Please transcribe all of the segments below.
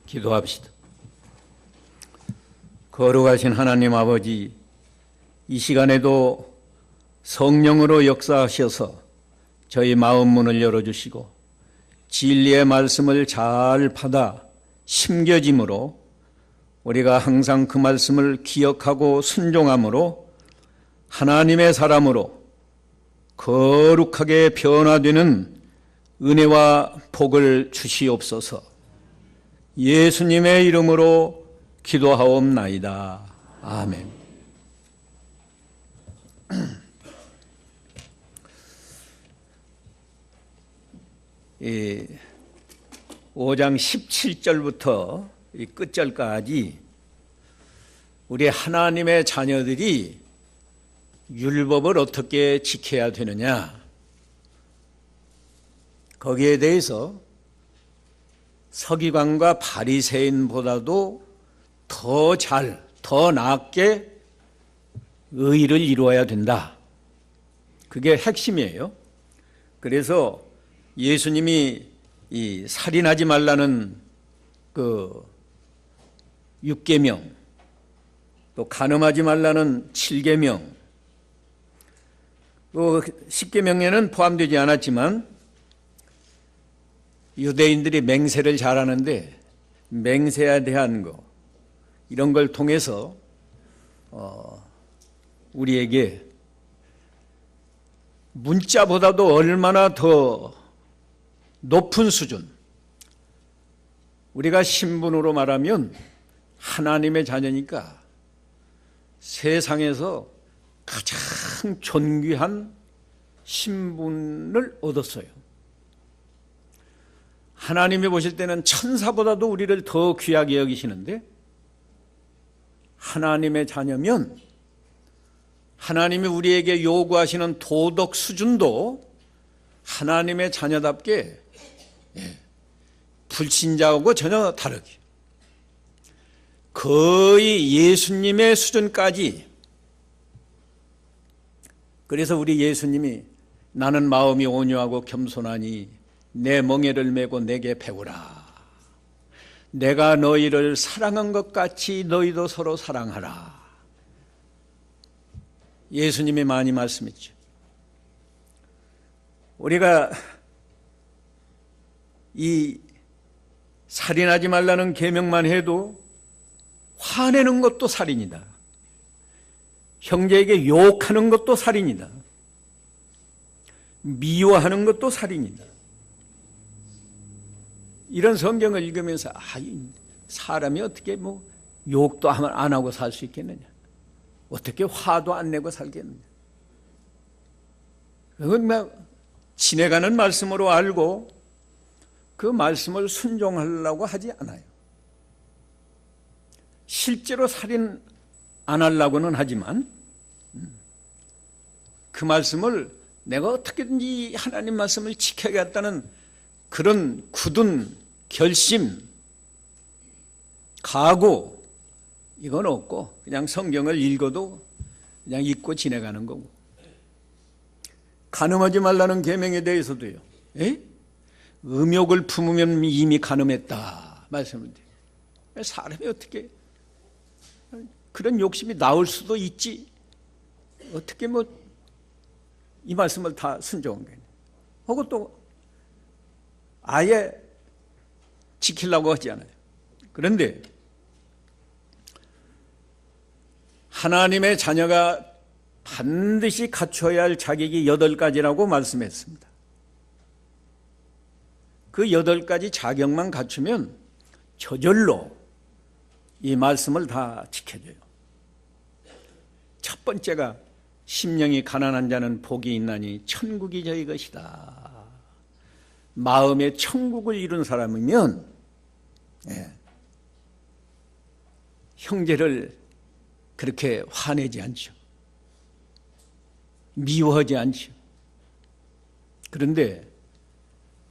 기도합시다. 거룩하신 하나님 아버지, 이 시간에도 성령으로 역사하셔서 저희 마음 문을 열어주시고 진리의 말씀을 잘 받아 심겨짐으로 우리가 항상 그 말씀을 기억하고 순종함으로 하나님의 사람으로 거룩하게 변화되는 은혜와 복을 주시옵소서. 예수님의 이름으로 기도하옵나이다. 아멘. 5장 17절부터 이 끝절까지 우리 하나님의 자녀들이 율법을 어떻게 지켜야 되느냐, 거기에 대해서 서기관과 바리새인보다도 더 낫게 의를 이루어야 된다. 그게 핵심이에요. 그래서 예수님이 이 살인하지 말라는 그 6계명, 또 간음하지 말라는 7계명, 그 10계명에는 포함되지 않았지만 유대인들이 맹세를 잘하는데 맹세에 대한 거, 이런 걸 통해서 우리에게 문자보다도 얼마나 더 높은 수준, 우리가 신분으로 말하면 하나님의 자녀니까 세상에서 가장 존귀한 신분을 얻었어요. 하나님이 보실 때는 천사보다도 우리를 더 귀하게 여기시는데, 하나님의 자녀면 하나님이 우리에게 요구하시는 도덕 수준도 하나님의 자녀답게 불신자하고 전혀 다르게 거의 예수님의 수준까지. 그래서 우리 예수님이 나는 마음이 온유하고 겸손하니 내 멍에를 메고 내게 배우라. 내가 너희를 사랑한 것 같이 너희도 서로 사랑하라. 예수님이 많이 말씀했죠. 우리가 이 살인하지 말라는 계명만 해도 화내는 것도 살인이다. 형제에게 욕하는 것도 살인이다. 미워하는 것도 살인이다. 이런 성경을 읽으면서 사람이 어떻게 욕도 안 하고 살 수 있겠느냐, 어떻게 화도 안 내고 살겠느냐. 그건 지내가는 말씀으로 알고 그 말씀을 순종하려고 하지 않아요. 실제로 살인 안 하려고는 하지만 그 말씀을 내가 어떻게든지 하나님 말씀을 지켜야겠다는 그런 굳은 결심, 각오, 이건 없고 그냥 성경을 읽어도 그냥 읽고 지내가는 거고. 간음하지 말라는 계명에 대해서도요, 음욕을 품으면 이미 간음했다 말씀을 드려요. 사람이 어떻게 그런 욕심이 나올 수도 있지, 어떻게 이 말씀을 다 순종한 거예요. 하고 또 아예 지키려고 하지 않아요. 그런데 하나님의 자녀가 반드시 갖춰야 할 자격이 8가지라고 말씀했습니다. 그 8가지 자격만 갖추면 저절로 이 말씀을 다 지켜줘요. 첫 번째가 심령이 가난한 자는 복이 있나니 천국이 저희 것이다. 마음에 천국을 이룬 사람이면 형제를 그렇게 화내지 않죠. 미워하지 않죠. 그런데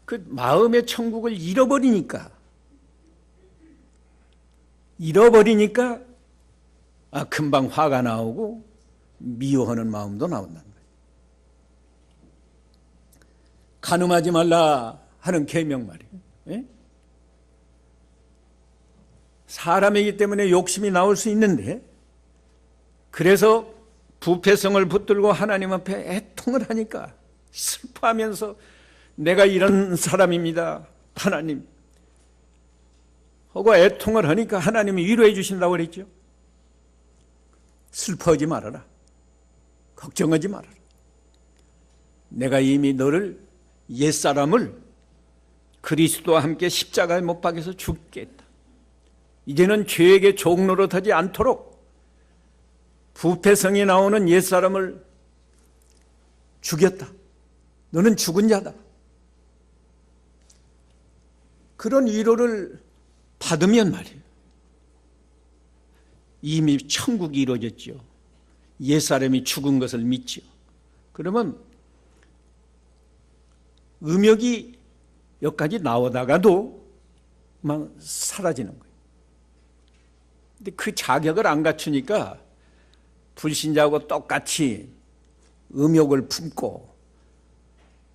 그 마음의 천국을 잃어버리니까 금방 화가 나오고 미워하는 마음도 나온다는 거예요. 간음하지 말라 하는 계명 말이에요. 사람이기 때문에 욕심이 나올 수 있는데, 그래서 부패성을 붙들고 하나님 앞에 애통을 하니까 슬퍼하면서 내가 이런 사람입니다, 하나님 하고 애통을 하니까 하나님이 위로해 주신다고 그랬죠. 슬퍼하지 말아라, 걱정하지 말아라. 내가 이미 너를, 옛사람을 그리스도와 함께 십자가에 못 박아서 죽게 했다. 이제는 죄에게 종노릇하지 않도록 부패성이 나오는 옛사람을 죽였다. 너는 죽은 자다. 그런 위로를 받으면 말이에요, 이미 천국이 이루어졌죠. 옛사람이 죽은 것을 믿죠. 그러면 음욕이 여기까지 나오다가도 막 사라지는 거예요. 근데 그 자격을 안 갖추니까 불신자하고 똑같이 음욕을 품고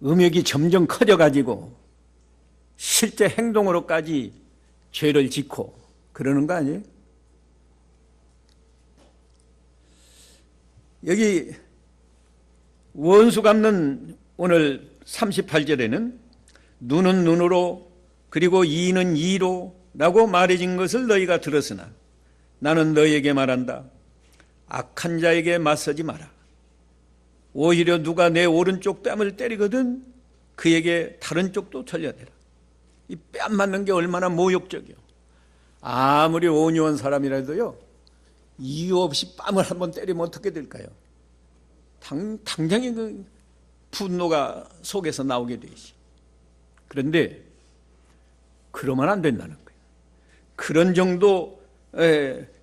음욕이 점점 커져가지고 실제 행동으로까지 죄를 짓고 그러는 거 아니에요? 여기 원수 갚는 오늘 38절에는 눈은 눈으로 그리고 이는 이로 라고 말해진 것을 너희가 들었으나 나는 너희에게 말한다. 악한 자에게 맞서지 마라. 오히려 누가 내 오른쪽 뺨을 때리거든 그에게 다른 쪽도 돌려대라. 이 뺨 맞는 게 얼마나 모욕적이요. 아무리 온유한 사람이라도요, 이유 없이 뺨을 한번 때리면 어떻게 될까요? 당장에 그 분노가 속에서 나오게 되지. 그런데 그러면 안 된다는 거예요. 그런 정도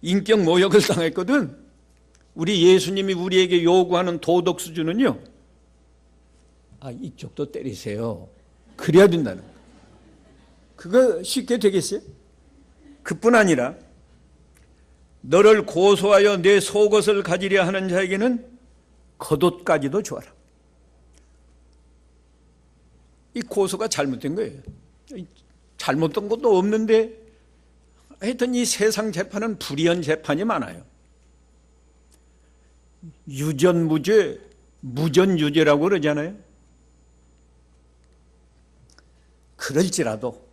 인격 모욕을 당했거든. 우리 예수님이 우리에게 요구하는 도덕 수준은요, 이쪽도 때리세요. 그래야 된다는 거예요. 그거 쉽게 되겠어요? 그뿐 아니라 너를 고소하여 내 속옷을 가지려 하는 자에게는 겉옷까지도 주어라. 이 고소가 잘못된 거예요. 잘못된 것도 없는데 하여튼 이 세상 재판은 불의한 재판이 많아요. 유전무죄, 무전유죄라고 그러잖아요. 그럴지라도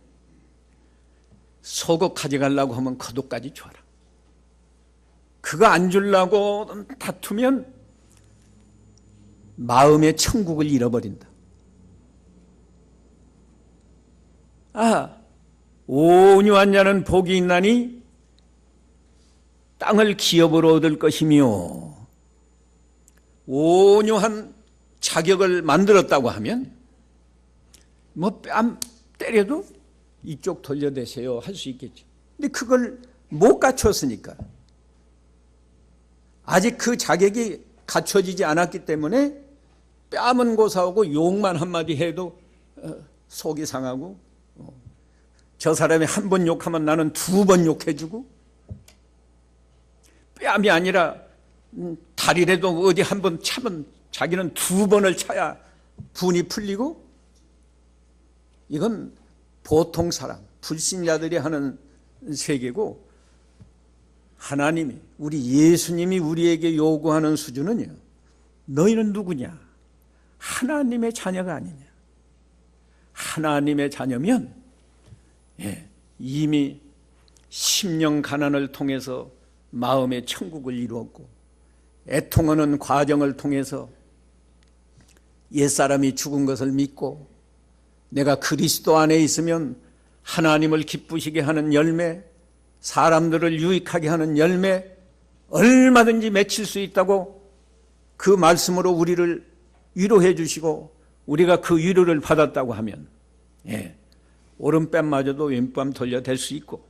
속옷 가져가려고 하면 겉옷까지 줘라. 그거 안 주려고 다투면 마음의 천국을 잃어버린다. 온유한 자는 복이 있나니 땅을 기업으로 얻을 것이며, 온유한 자격을 만들었다고 하면 뭐 뺨 때려도 이쪽 돌려대세요 할 수 있겠죠. 근데 그걸 못 갖췄으니까, 아직 그 자격이 갖춰지지 않았기 때문에 뺨은 고사하고 욕만 한마디 해도 속이 상하고, 저 사람이 한 번 욕하면 나는 두 번 욕해주고, 뺨이 아니라 다리라도 어디 한 번 차면 자기는 두 번을 차야 분이 풀리고, 이건 보통 사람, 불신자들이 하는 세계고, 하나님이, 우리 예수님이 우리에게 요구하는 수준은요, 너희는 누구냐? 하나님의 자녀가 아니냐? 하나님의 자녀면 이미 심령 가난을 통해서 마음의 천국을 이루었고, 애통하는 과정을 통해서 옛사람이 죽은 것을 믿고 내가 그리스도 안에 있으면 하나님을 기쁘시게 하는 열매, 사람들을 유익하게 하는 열매 얼마든지 맺힐 수 있다고 그 말씀으로 우리를 위로해 주시고 우리가 그 위로를 받았다고 하면 오른뺨마저도 왼뺨 돌려댈 수 있고,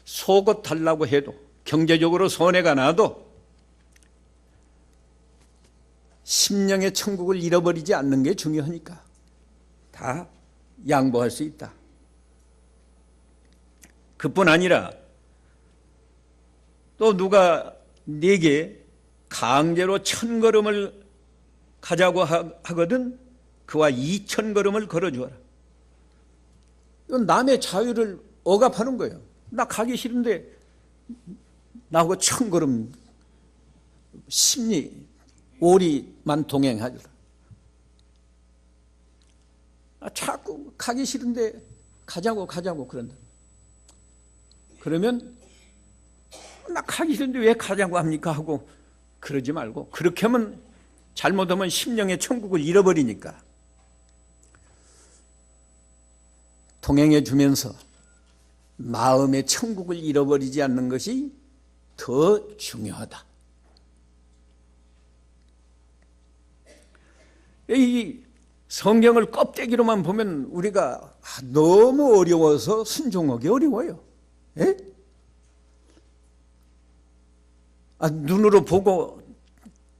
속옷 달라고 해도 경제적으로 손해가 나도 심령의 천국을 잃어버리지 않는 게 중요하니까 다 양보할 수 있다. 그뿐 아니라 또 누가 네게 강제로 1000걸음을 가자고 하거든 그와 2000걸음을 걸어주어라. 이건 남의 자유를 억압하는 거예요. 나 가기 싫은데 나하고 천걸음 심리 오리만 동행하더라. 자꾸 가기 싫은데 가자고 그런다. 그러면 나 가기 싫은데 왜 가자고 합니까 하고 그러지 말고, 그렇게 하면 잘못하면 심령의 천국을 잃어버리니까 동행해 주면서 마음의 천국을 잃어버리지 않는 것이 더 중요하다. 이 성경을 껍데기로만 보면 우리가 너무 어려워서 순종하기 어려워요. 예? 눈으로 보고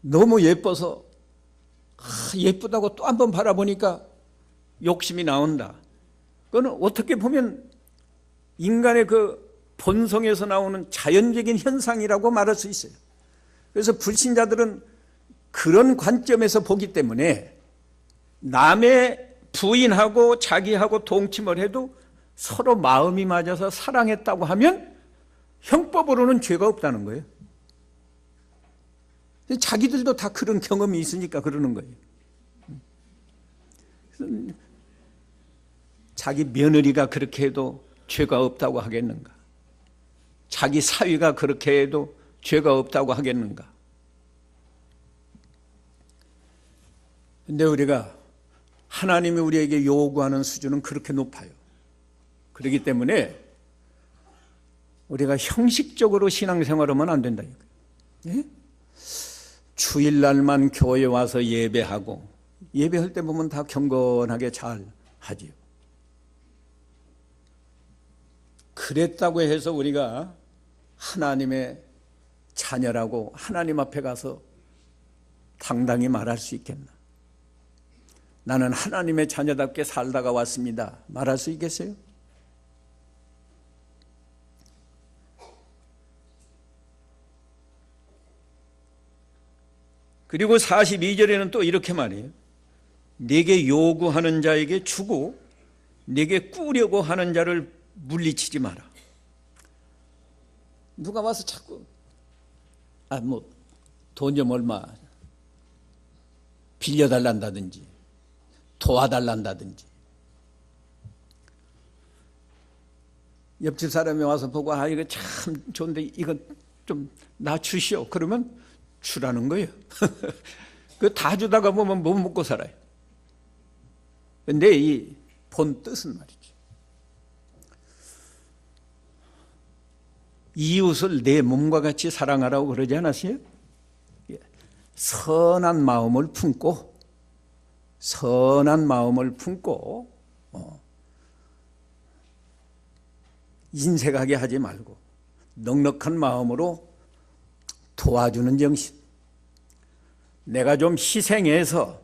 너무 예뻐서 예쁘다고 또 한 번 바라보니까 욕심이 나온다. 그거는 어떻게 보면 인간의 그 본성에서 나오는 자연적인 현상이라고 말할 수 있어요. 그래서 불신자들은 그런 관점에서 보기 때문에 남의 부인하고 자기하고 동침을 해도 서로 마음이 맞아서 사랑했다고 하면 형법으로는 죄가 없다는 거예요. 자기들도 다 그런 경험이 있으니까 그러는 거예요. 자기 며느리가 그렇게 해도 죄가 없다고 하겠는가? 자기 사위가 그렇게 해도 죄가 없다고 하겠는가? 근데 우리가 하나님이 우리에게 요구하는 수준은 그렇게 높아요. 그렇기 때문에 우리가 형식적으로 신앙생활하면 안 된다. 예? 주일날만 교회 와서 예배하고, 예배할 때 보면 다 경건하게 잘 하지요. 그랬다고 해서 우리가 하나님의 자녀라고 하나님 앞에 가서 당당히 말할 수 있겠나? 나는 하나님의 자녀답게 살다가 왔습니다. 말할 수 있겠어요? 그리고 42절에는 또 이렇게 말해요. 네게 요구하는 자에게 주고 네게 꾸려고 하는 자를 물리치지 마라. 누가 와서 자꾸 돈 좀 얼마 빌려달란다든지 도와달란다든지, 옆집 사람이 와서 보고 이거 참 좋은데 이거 좀 놔주시오. 그러면 주라는 거예요. 그 다 주다가 보면 못 먹고 살아요. 근데 이 본 뜻은 말이죠. 이웃을 내 몸과 같이 사랑하라고 그러지 않았어요? 선한 마음을 품고 인색하게 하지 말고 넉넉한 마음으로 도와주는 정신, 내가 좀 희생해서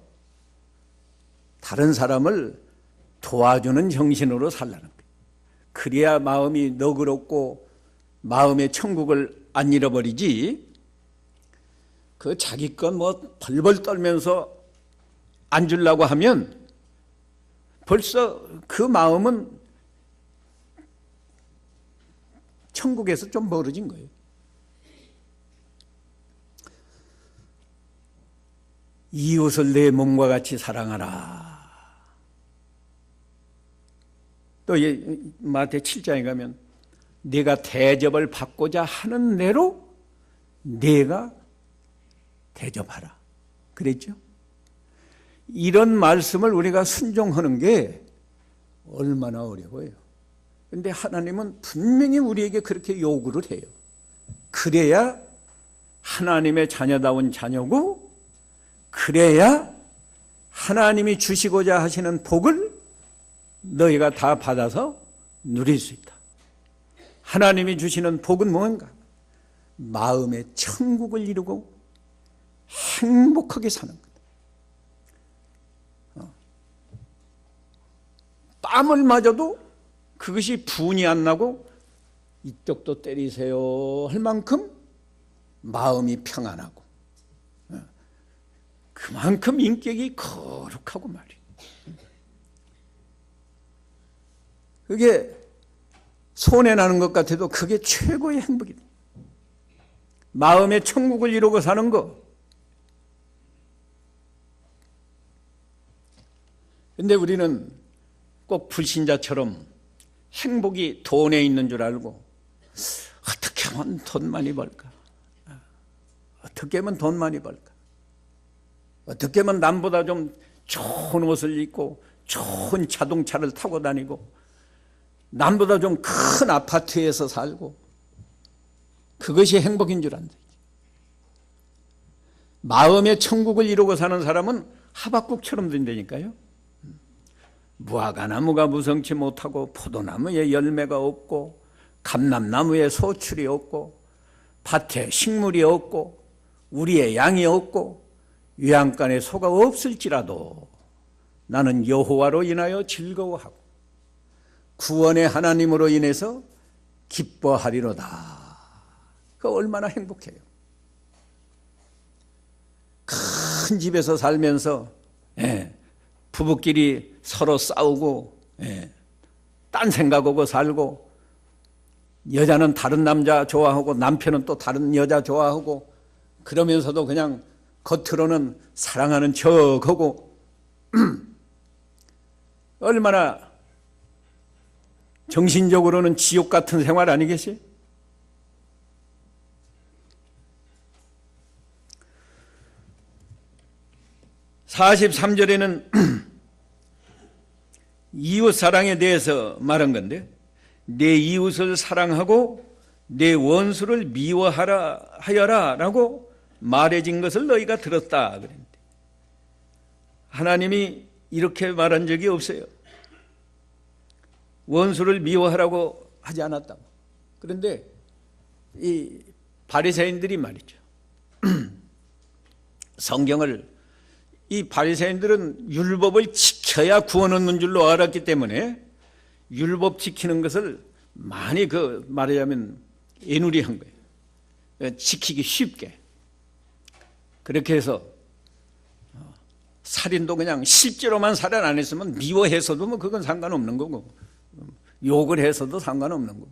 다른 사람을 도와주는 정신으로 살라는 거예요. 그래야 마음이 너그럽고 마음의 천국을 안 잃어버리지, 그 자기 것 벌벌 떨면서 안 주려고 하면 벌써 그 마음은 천국에서 좀 멀어진 거예요. 이웃을 내 몸과 같이 사랑하라. 또 마태 7장에 가면 네가 대접을 받고자 하는 대로 네가 대접하라 그랬죠. 이런 말씀을 우리가 순종하는 게 얼마나 어려워요. 그런데 하나님은 분명히 우리에게 그렇게 요구를 해요. 그래야 하나님의 자녀다운 자녀고, 그래야 하나님이 주시고자 하시는 복을 너희가 다 받아서 누릴 수 있다. 하나님이 주시는 복은 뭔가? 마음의 천국을 이루고 행복하게 사는 거다. 땀을 맞아도 그것이 분이 안 나고 이쪽도 때리세요 할 만큼 마음이 평안하고, 그만큼 인격이 거룩하고 말이에요. 그게 손해나는 것 같아도 그게 최고의 행복이다. 마음의 천국을 이루고 사는 거. 근데 우리는 꼭 불신자처럼 행복이 돈에 있는 줄 알고 어떻게 하면 돈 많이 벌까? 어떻게 하면 돈 많이 벌까? 어떻게 하면 남보다 좀 좋은 옷을 입고 좋은 자동차를 타고 다니고 남보다 좀 큰 아파트에서 살고 그것이 행복인 줄 안다. 마음의 천국을 이루고 사는 사람은 하박국처럼 된다니까요. 무화과나무가 무성치 못하고 포도나무에 열매가 없고 감람나무에 소출이 없고 밭에 식물이 없고 우리의 양이 없고 외양간에 소가 없을지라도 나는 여호와로 인하여 즐거워하고 구원의 하나님으로 인해서 기뻐하리로다. 그 얼마나 행복해요. 큰 집에서 살면서 부부끼리 서로 싸우고 딴 생각하고 살고 여자는 다른 남자 좋아하고 남편은 또 다른 여자 좋아하고 그러면서도 그냥 겉으로는 사랑하는 척하고 얼마나 정신적으로는 지옥 같은 생활 아니겠어요? (43절에는) 이웃 사랑에 대해서 말한 건데 내 이웃을 사랑하고 내 원수를 미워하여라 라고 말해진 것을 너희가 들었다 그랬는데 하나님이 이렇게 말한 적이 없어요. 원수를 미워하라고 하지 않았다고. 그런데 이 바리새인들이 말이죠. 성경을 이 바리새인들은 율법을 지켜야 구원 얻는 줄로 알았기 때문에 율법 지키는 것을 많이 말하자면 애누리한 거예요. 지키기 쉽게. 그렇게 해서 살인도 그냥 실제로만 살인 안 했으면 미워해서도 뭐 그건 상관없는 거고 욕을 해서도 상관없는 거고.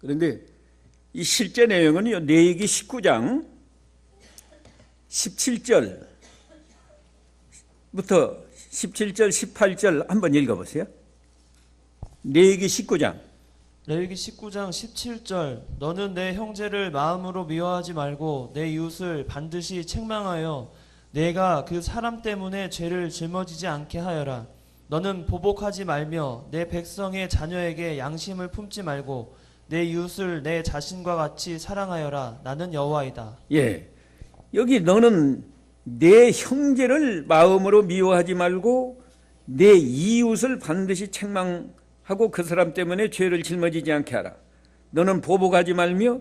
그런데 이 실제 내용은요, 레위기 19장 17절부터 17절, 18절 한번 읽어보세요. 레위기 19장 17절 너는 내 형제를 마음으로 미워하지 말고 내 이웃을 반드시 책망하여 내가 그 사람 때문에 죄를 짊어지지 않게 하여라. 너는 보복하지 말며 내 백성의 자녀에게 양심을 품지 말고 내 이웃을 내 자신과 같이 사랑하여라. 나는 여호와이다. 예, 여기 너는 내 형제를 마음으로 미워하지 말고 내 이웃을 반드시 책망하고 그 사람 때문에 죄를 짊어지지 않게 하라. 너는 보복하지 말며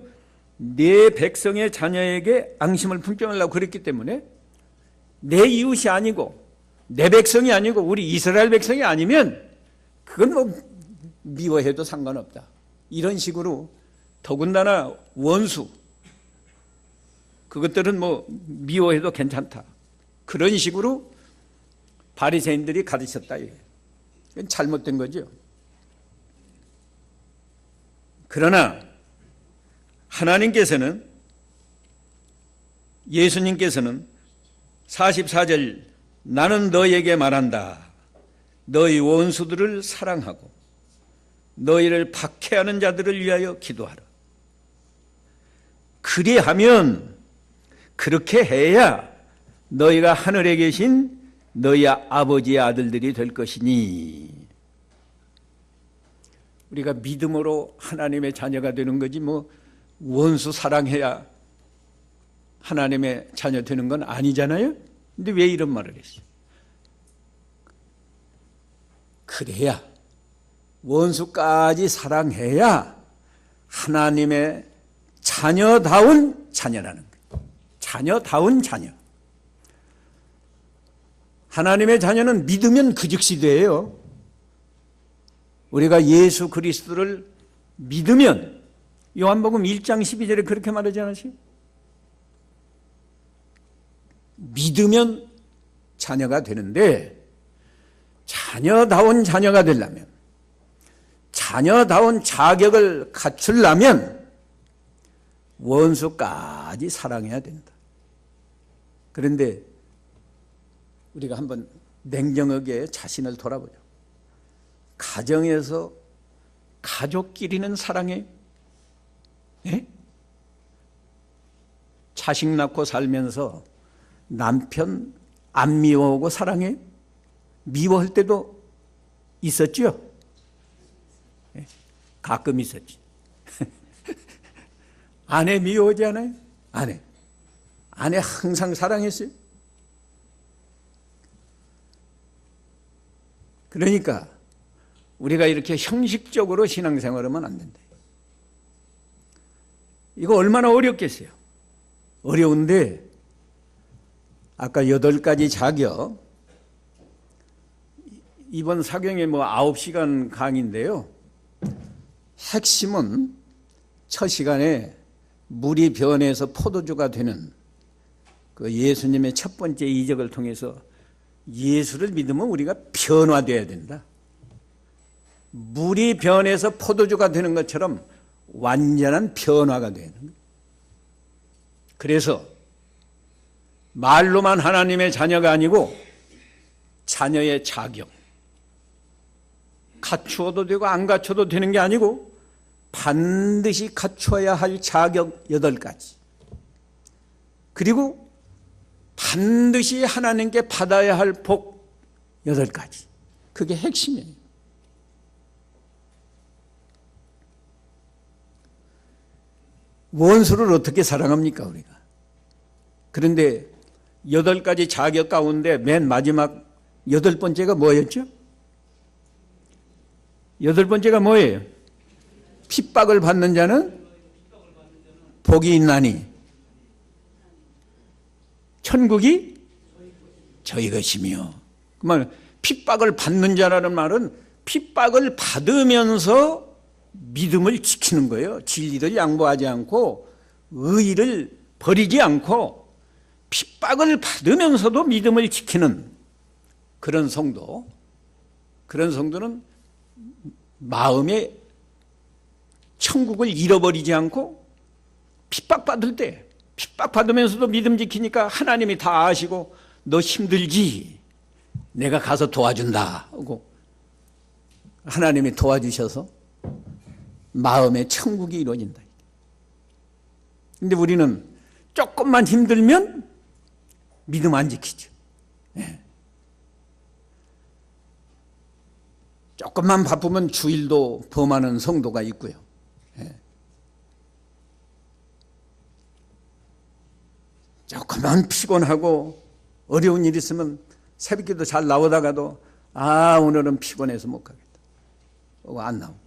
내 백성의 자녀에게 앙심을 품지 말라고 그랬기 때문에 내 이웃이 아니고 내 백성이 아니고 우리 이스라엘 백성이 아니면 그건 뭐 미워해도 상관없다. 이런 식으로 더군다나 원수 그것들은 뭐 미워해도 괜찮다. 그런 식으로 바리새인들이 가르쳤다. 이건 잘못된 거죠. 그러나 하나님께서는 예수님께서는 44절 나는 너에게 말한다. 너희 원수들을 사랑하고 너희를 박해하는 자들을 위하여 기도하라. 그리하면 그렇게 해야 너희가 하늘에 계신 너희 아버지의 아들들이 될 것이니. 우리가 믿음으로 하나님의 자녀가 되는 거지 뭐 원수 사랑해야 하나님의 자녀 되는 건 아니잖아요. 근데 왜 이런 말을 했어요? 그래야 원수까지 사랑해야 하나님의 자녀다운 자녀라는 거예요. 자녀다운 자녀. 하나님의 자녀는 믿으면 그 즉시 돼요. 우리가 예수 그리스도를 믿으면 요한복음 1장 12절에 그렇게 말하지 않으세요? 믿으면 자녀가 되는데 자녀다운 자녀가 되려면 자녀다운 자격을 갖추려면 원수까지 사랑해야 된다. 그런데 우리가 한번 냉정하게 자신을 돌아보죠. 가정에서 가족끼리는 사랑해요? 예? 자식 낳고 살면서 남편 안 미워하고 사랑해요? 미워할 때도 있었죠? 예? 가끔 있었지. 아내 미워하지 않아요? 아내 항상 사랑했어요? 그러니까 우리가 이렇게 형식적으로 신앙생활하면 안 된다. 이거 얼마나 어렵겠어요? 어려운데 아까 8가지 자격, 이번 사경에 9시간 강의인데요. 핵심은 첫 시간에 물이 변해서 포도주가 되는 그 예수님의 첫 번째 이적을 통해서 예수를 믿으면 우리가 변화되어야 된다. 물이 변해서 포도주가 되는 것처럼 완전한 변화가 되는 거예요. 그래서 말로만 하나님의 자녀가 아니고 자녀의 자격, 갖추어도 되고 안 갖춰도 되는 게 아니고 반드시 갖춰야 할 자격 8가지, 그리고 반드시 하나님께 받아야 할 복 8가지. 그게 핵심이에요. 원수를 어떻게 사랑합니까, 우리가? 그런데 8가지 자격 가운데 맨 마지막 8번째가 뭐였죠? 8번째가 뭐예요? 핍박을 받는 자는 복이 있나니 천국이 저희 것이며. 그 말, 핍박을 받는 자라는 말은 핍박을 받으면서 믿음을 지키는 거예요. 진리를 양보하지 않고 의의를 버리지 않고 핍박을 받으면서도 믿음을 지키는 그런 성도, 그런 성도는 마음에 천국을 잃어버리지 않고 핍박받을 때 핍박받으면서도 믿음 지키니까 하나님이 다 아시고 너 힘들지? 내가 가서 도와준다 하고 하나님이 도와주셔서 마음의 천국이 이루어진다. 근데 우리는 조금만 힘들면 믿음 안 지키죠. 네. 조금만 바쁘면 주일도 범하는 성도가 있고요. 네. 조금만 피곤하고 어려운 일 있으면 새벽기도 잘 나오다가도 오늘은 피곤해서 못 가겠다. 안 나오고.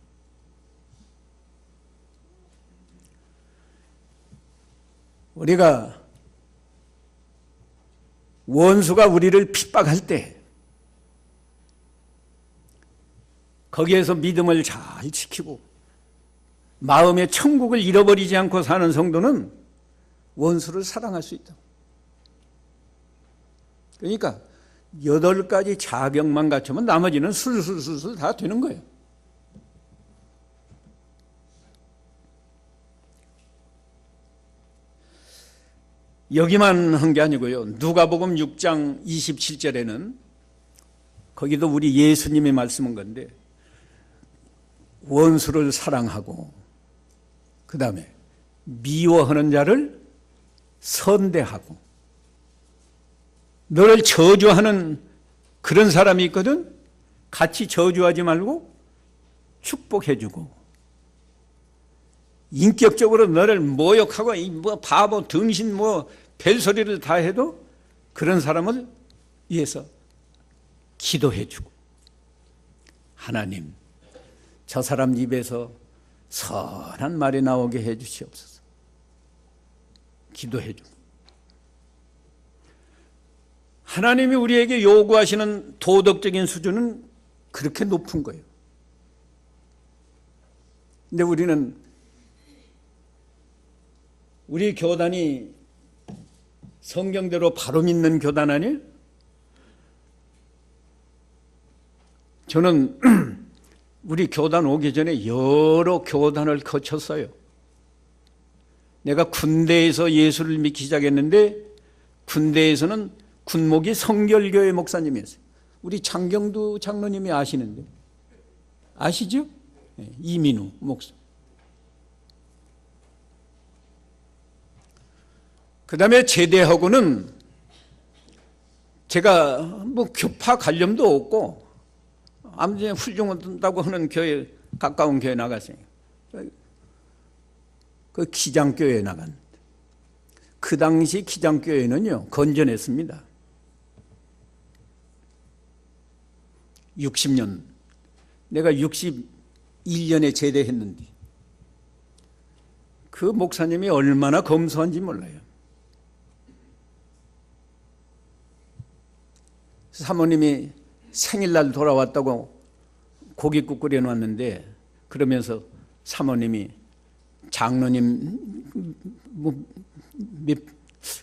우리가 원수가 우리를 핍박할 때 거기에서 믿음을 잘 지키고 마음의 천국을 잃어버리지 않고 사는 성도는 원수를 사랑할 수 있다. 그러니까 8가지 자격만 갖추면 나머지는 술술술술 다 되는 거예요. 여기만 한 게 아니고요. 누가복음 6장 27절에는 거기도 우리 예수님이 말씀한 건데 원수를 사랑하고 그 다음에 미워하는 자를 선대하고 너를 저주하는 그런 사람이 있거든. 같이 저주하지 말고 축복해주고 인격적으로 너를 모욕하고 바보 등신 별소리를 다 해도 그런 사람을 위해서 기도해주고 하나님 저 사람 입에서 선한 말이 나오게 해주시옵소서. 기도해주고 하나님이 우리에게 요구하시는 도덕적인 수준은 그렇게 높은 거예요. 근데 우리 교단이 성경대로 바로 믿는 교단 아니에요? 저는 우리 교단 오기 전에 여러 교단을 거쳤어요. 내가 군대에서 예수를 믿기 시작했는데 군대에서는 군목이 성결교회 목사님이었어요. 우리 장경두 장로님이 아시는데 아시죠? 네, 이민우 목사. 그 다음에 제대하고는 제가 뭐 교파 관념도 없고 아무튼 훌륭하다고 하는 교회, 가까운 교회 나갔어요. 그 기장교회에 나간. 그 당시 기장교회는요 건전했습니다. 60년, 내가 61년에 제대했는데 그 목사님이 얼마나 검소한지 몰라요. 사모님이 생일날 돌아왔다고 고깃국 끓여놨는데 그러면서 사모님이 장로님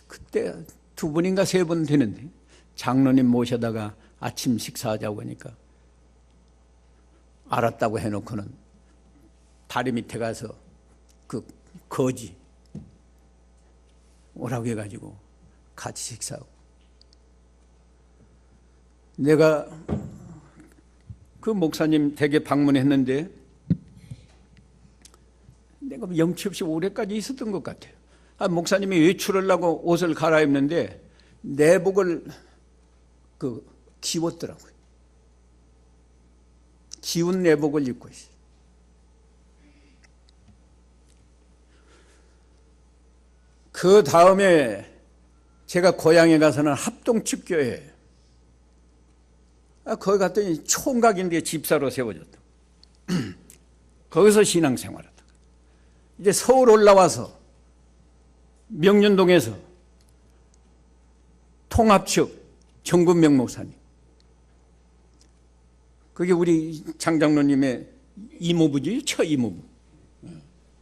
그때 2분인가 3분 되는데 장로님 모셔다가 아침 식사하자고 하니까 알았다고 해놓고는 다리 밑에 가서 그 거지 오라고 해가지고 같이 식사하고 내가 그 목사님 댁에 방문했는데 내가 염치 없이 오래까지 있었던 것 같아요. 목사님이 외출하려고 옷을 갈아입는데 내복을 기웠더라고요. 기운 내복을 입고 있어요. 그 다음에 제가 고향에 가서는 합동축교회 거기 갔더니 총각인데 집사로 세워졌다. 거기서 신앙생활하다가 이제 서울 올라와서 명륜동에서 통합측 정근명 목사님, 그게 우리 장장로님의 이모부지, 처이모부.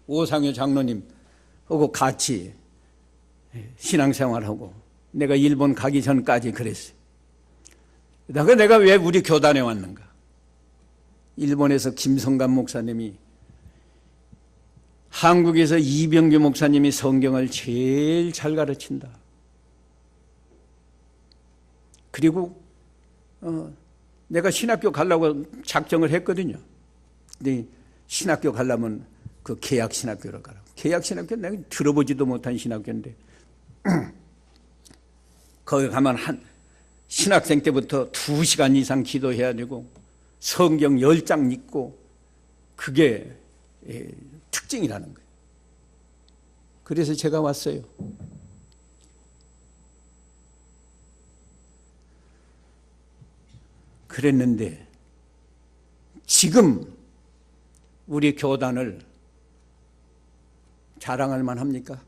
오상효 장로님하고 같이 신앙생활하고 내가 일본 가기 전까지 그랬어요. 그러다가 내가 왜 우리 교단에 왔는가? 일본에서 김성감 목사님이, 한국에서 이병규 목사님이 성경을 제일 잘 가르친다. 그리고 내가 신학교 가려고 작정을 했거든요. 근데 신학교 가려면 그 계약 신학교로 가라고. 계약 신학교 내가 들어보지도 못한 신학교인데 거기 가면 신학생 때부터 2시간 이상 기도해야 되고 성경 10장 읽고 그게 특징이라는 거예요. 그래서 제가 왔어요. 그랬는데 지금 우리 교단을 자랑할 만합니까?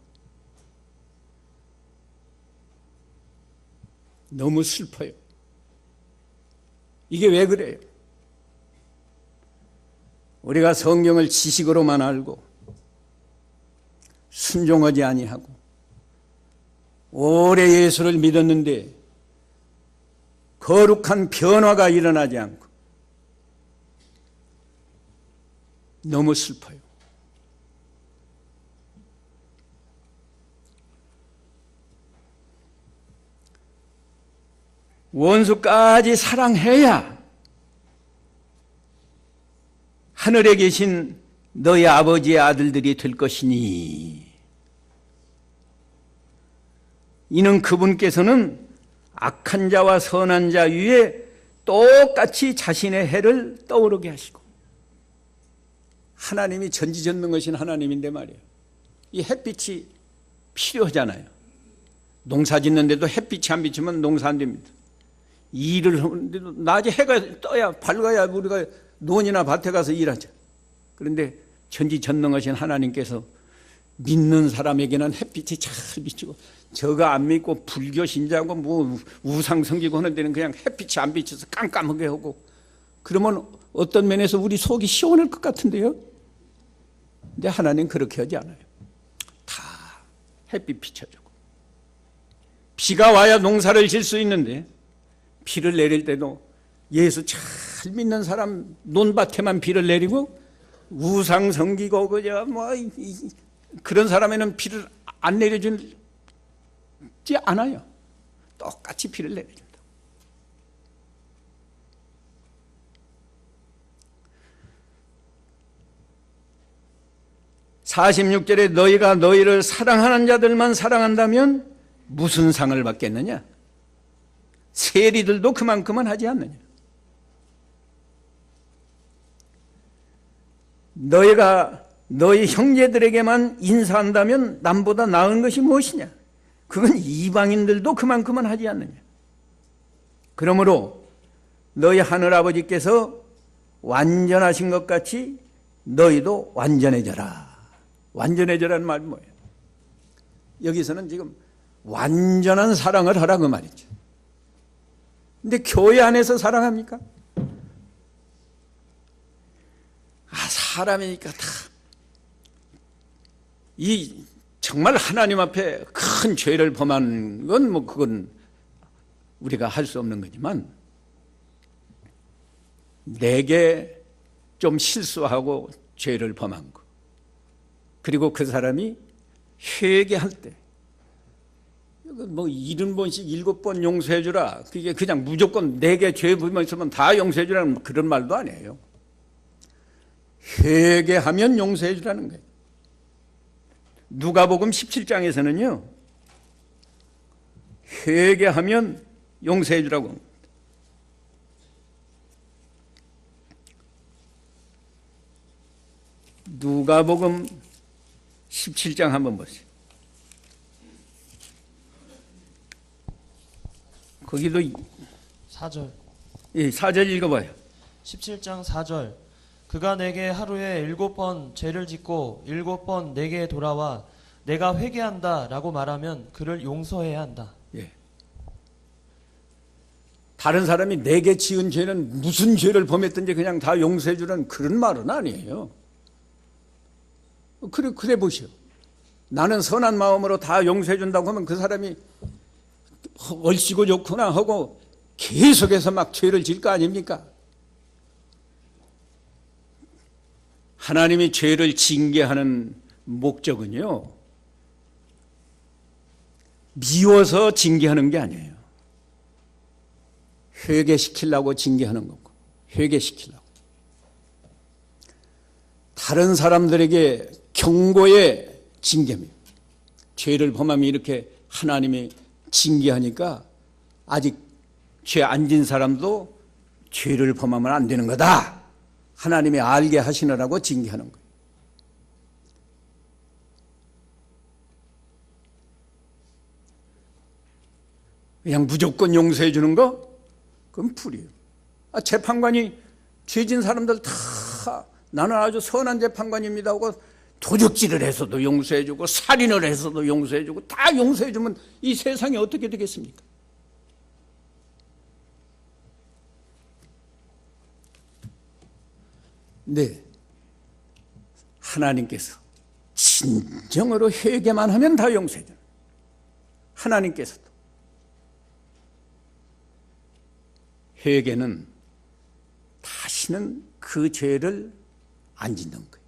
너무 슬퍼요. 이게 왜 그래요? 우리가 성경을 지식으로만 알고 순종하지 아니하고 오래 예수를 믿었는데 거룩한 변화가 일어나지 않고 너무 슬퍼요. 원수까지 사랑해야 하늘에 계신 너희 아버지의 아들들이 될 것이니, 이는 그분께서는 악한 자와 선한 자 위에 똑같이 자신의 해를 떠오르게 하시고, 하나님이 전지전능하신 하나님인데 말이에요. 이 햇빛이 필요하잖아요. 농사 짓는데도 햇빛이 안 비치면 농사 안 됩니다. 일을 하는데도 낮에 해가 떠야 밝아야 우리가 논이나 밭에 가서 일하죠. 그런데 전지전능하신 하나님께서 믿는 사람에게는 햇빛이 잘 비치고, 저가 안 믿고 불교 신자고 뭐 우상 섬기고 하는 데는 그냥 햇빛이 안 비쳐서 깜깜하게 하고, 그러면 어떤 면에서 우리 속이 시원할 것 같은데요. 근데 하나님 그렇게 하지 않아요. 다 햇빛 비춰주고, 비가 와야 농사를 질 수 있는데 비를 내릴 때도 예수 잘 믿는 사람 논밭에만 비를 내리고 우상 섬기고 그저 그런 사람에는 비를 안 내려주지 않아요. 똑같이 비를 내려준다. (46절에) 너희가 너희를 사랑하는 자들만 사랑한다면 무슨 상을 받겠느냐? 세리들도 그만큼은 하지 않느냐? 너희가 너희 형제들에게만 인사한다면 남보다 나은 것이 무엇이냐? 그건 이방인들도 그만큼은 하지 않느냐? 그러므로 너희 하늘아버지께서 완전하신 것 같이 너희도 완전해져라. 완전해져라는 말은 뭐예요? 여기서는 지금 완전한 사랑을 하라 그 말이죠. 근데 교회 안에서 사랑합니까? 사람이니까 다 정말 하나님 앞에 큰 죄를 범한 건 그건 우리가 할 수 없는 거지만, 내게 좀 실수하고 죄를 범한 거, 그리고 그 사람이 회개할 때 70번씩 7번 용서해 주라, 그게 그냥 무조건 내게 죄 범한 있으면 다 용서해 주라는 그런 말도 아니에요. 회개하면 용서해 주라는 거예요. 누가복음 17장에서는요 회개하면 용서해 주라고 합니다. 누가복음 17장 한번 보세요. 거기도 4절. 4절 읽어봐요. 17장 4절. 그가 내게 하루에 7번 죄를 짓고 7번 내게 돌아와 내가 회개한다 라고 말하면 그를 용서해야 한다. 예. 다른 사람이 내게 지은 죄는 무슨 죄를 범했든지 그냥 다 용서해 주는 그런 말은 아니에요. 그래 보시오. 나는 선한 마음으로 다 용서해 준다고 하면 그 사람이 얼씨구 좋구나 하고 계속해서 막 죄를 질 거 아닙니까? 하나님이 죄를 징계하는 목적은요, 미워서 징계하는 게 아니에요. 회개시키려고 징계하는 거고, 회개시키려고. 다른 사람들에게 경고의 징계입니다. 죄를 범하면 이렇게 하나님이 징계하니까 아직 죄 안 진 사람도 죄를 범하면 안 되는 거다, 하나님이 알게 하시느라고 징계하는 거예요. 그냥 무조건 용서해 주는 거? 그건 불이에요. 재판관이 죄진 사람들 다 나는 아주 선한 재판관입니다 하고 도적질을 해서도 용서해 주고 살인을 해서도 용서해 주고 다 용서해 주면 이 세상이 어떻게 되겠습니까? 네, 하나님께서 진정으로 회개만 하면 다 용서해 줘요. 하나님께서도. 회개는 다시는 그 죄를 안 짓는 거예요.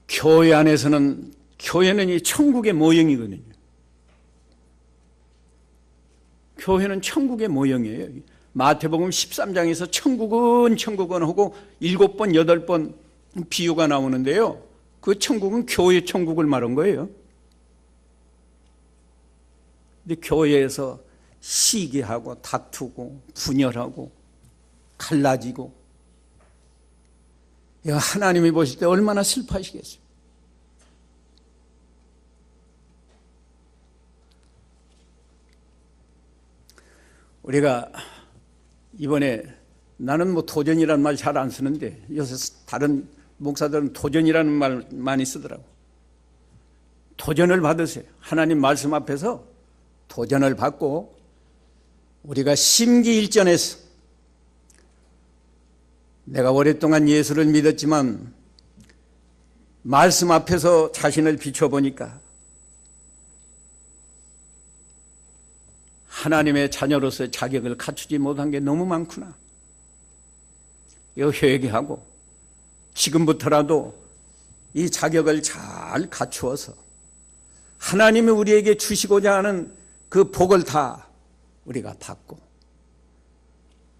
교회 안에서는, 교회는 이 천국의 모형이거든요. 교회는 천국의 모형이에요. 마태복음 13장에서 천국은 하고 7번, 8번 비유가 나오는데요. 그 천국은 교회 천국을 말한 거예요. 근데 교회에서 시기하고 다투고 분열하고 갈라지고, 하나님이 보실 때 얼마나 슬퍼하시겠어요. 우리가 이번에, 나는 도전이라는 말 잘 안 쓰는데 요새 다른 목사들은 도전이라는 말 많이 쓰더라고. 도전을 받으세요. 하나님 말씀 앞에서 도전을 받고, 우리가 심기일전에서 내가 오랫동안 예수를 믿었지만 말씀 앞에서 자신을 비춰보니까 하나님의 자녀로서의 자격을 갖추지 못한 게 너무 많구나. 이거 회개하고 지금부터라도 이 자격을 잘 갖추어서 하나님이 우리에게 주시고자 하는 그 복을 다 우리가 받고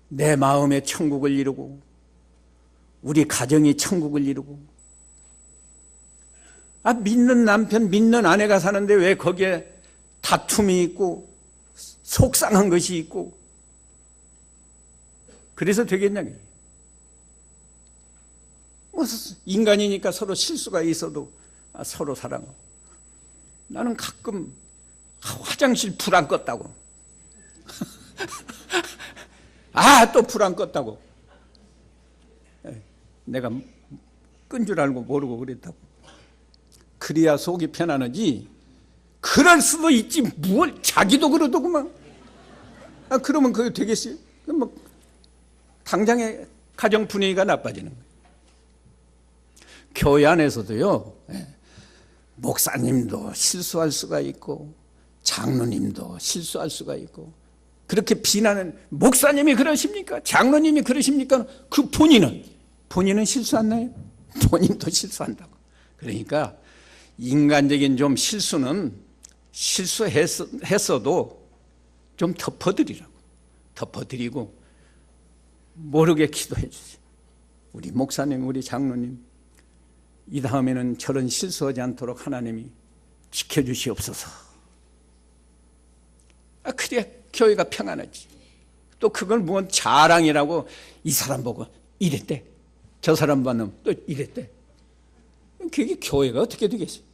내 마음의 천국을 이루고 우리 가정이 천국을 이루고, 믿는 남편, 믿는 아내가 사는데 왜 거기에 다툼이 있고 속상한 것이 있고 그래서 되겠냐고요. 인간이니까 서로 실수가 있어도 서로 사랑하고. 나는 가끔 화장실 불 안 껐다고 또 불 안 껐다고 내가 끈 줄 알고 모르고 그랬다고. 그래야 속이 편안하지. 그럴 수도 있지 뭘 자기도 그러더구만. 그러면 그게 되겠어요? 그럼 당장에 가정 분위기가 나빠지는 거예요. 교회 안에서도요, 목사님도 실수할 수가 있고 장로님도 실수할 수가 있고, 그렇게 비난은 목사님이 그러십니까? 장로님이 그러십니까? 그 본인은 실수 안 나요? 본인도 실수한다고. 그러니까 인간적인 좀 실수는 실수했어도 좀 덮어드리고 모르게 기도해 주세요. 우리 목사님, 우리 장로님, 이 다음에는 저런 실수하지 않도록 하나님이 지켜주시옵소서. 그래야 교회가 평안하지. 또 그걸 뭔 자랑이라고 이 사람 보고 이랬대, 저 사람 보면 또 이랬대. 그게 교회가 어떻게 되겠어요?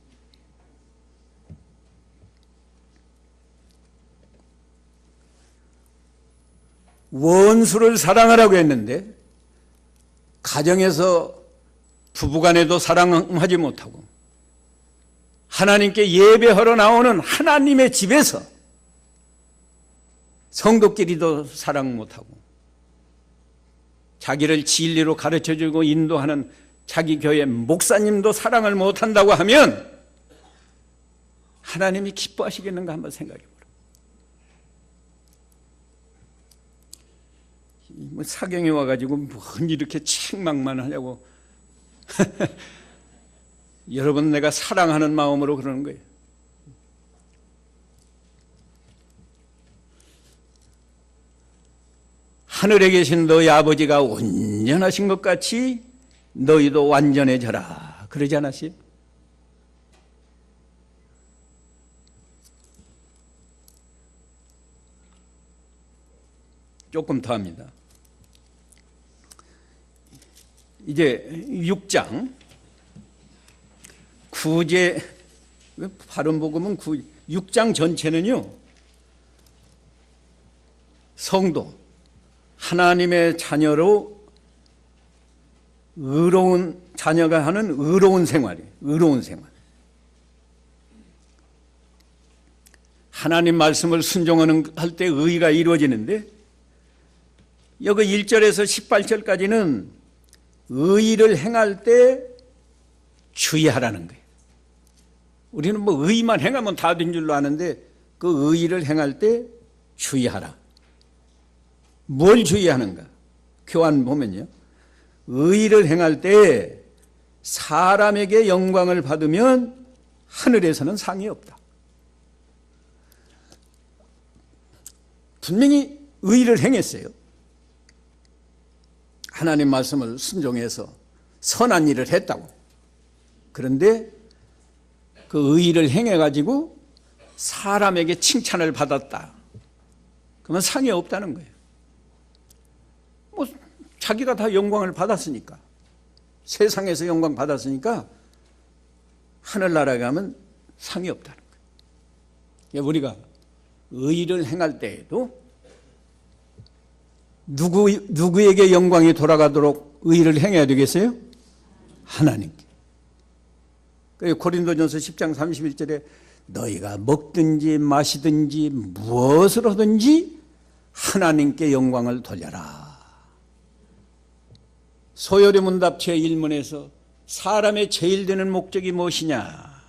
원수를 사랑하라고 했는데 가정에서 부부간에도 사랑하지 못하고 하나님께 예배하러 나오는 하나님의 집에서 성도끼리도 사랑 못하고 자기를 진리로 가르쳐주고 인도하는 자기 교회 목사님도 사랑을 못한다고 하면 하나님이 기뻐하시겠는가 한번 생각해보라. 사경에 와가지고 뭔 이렇게 책망만 하냐고. 여러분, 내가 사랑하는 마음으로 그러는 거예요. 하늘에 계신 너희 아버지가 온전하신 것 같이 너희도 완전해져라. 그러지 않았어요? 조금 더 합니다. 이제 6장 9제 바른복음은 6장 전체는요, 성도 하나님의 자녀로 의로운 자녀가 하는 의로운 생활이에요. 의로운 생활. 하나님 말씀을 순종하는 할 때 의가 이루어지는데 여기 1절에서 18절까지는 의를 행할 때 주의하라는 거예요. 우리는 뭐 의만 행하면 다 된 줄로 아는데 그 의를 행할 때 주의하라. 뭘 주의하는가? 교환 보면요, 의를 행할 때 사람에게 영광을 받으면 하늘에서는 상이 없다. 분명히 의를 행했어요. 하나님 말씀을 순종해서 선한 일을 했다고. 그런데 그 의를 행해가지고 사람에게 칭찬을 받았다. 그러면 상이 없다는 거예요. 뭐 자기가 다 영광을 받았으니까, 세상에서 영광 받았으니까 하늘나라에 가면 상이 없다는 거예요. 우리가 의를 행할 때에도 누구에게 영광이 돌아가도록 의를 행해야 되겠어요? 하나님께. 고린도전서 10장 31절에 너희가 먹든지 마시든지 무엇을 하든지 하나님께 영광을 돌려라. 소요리 문답 제1문에서 사람의 제일 되는 목적이 무엇이냐?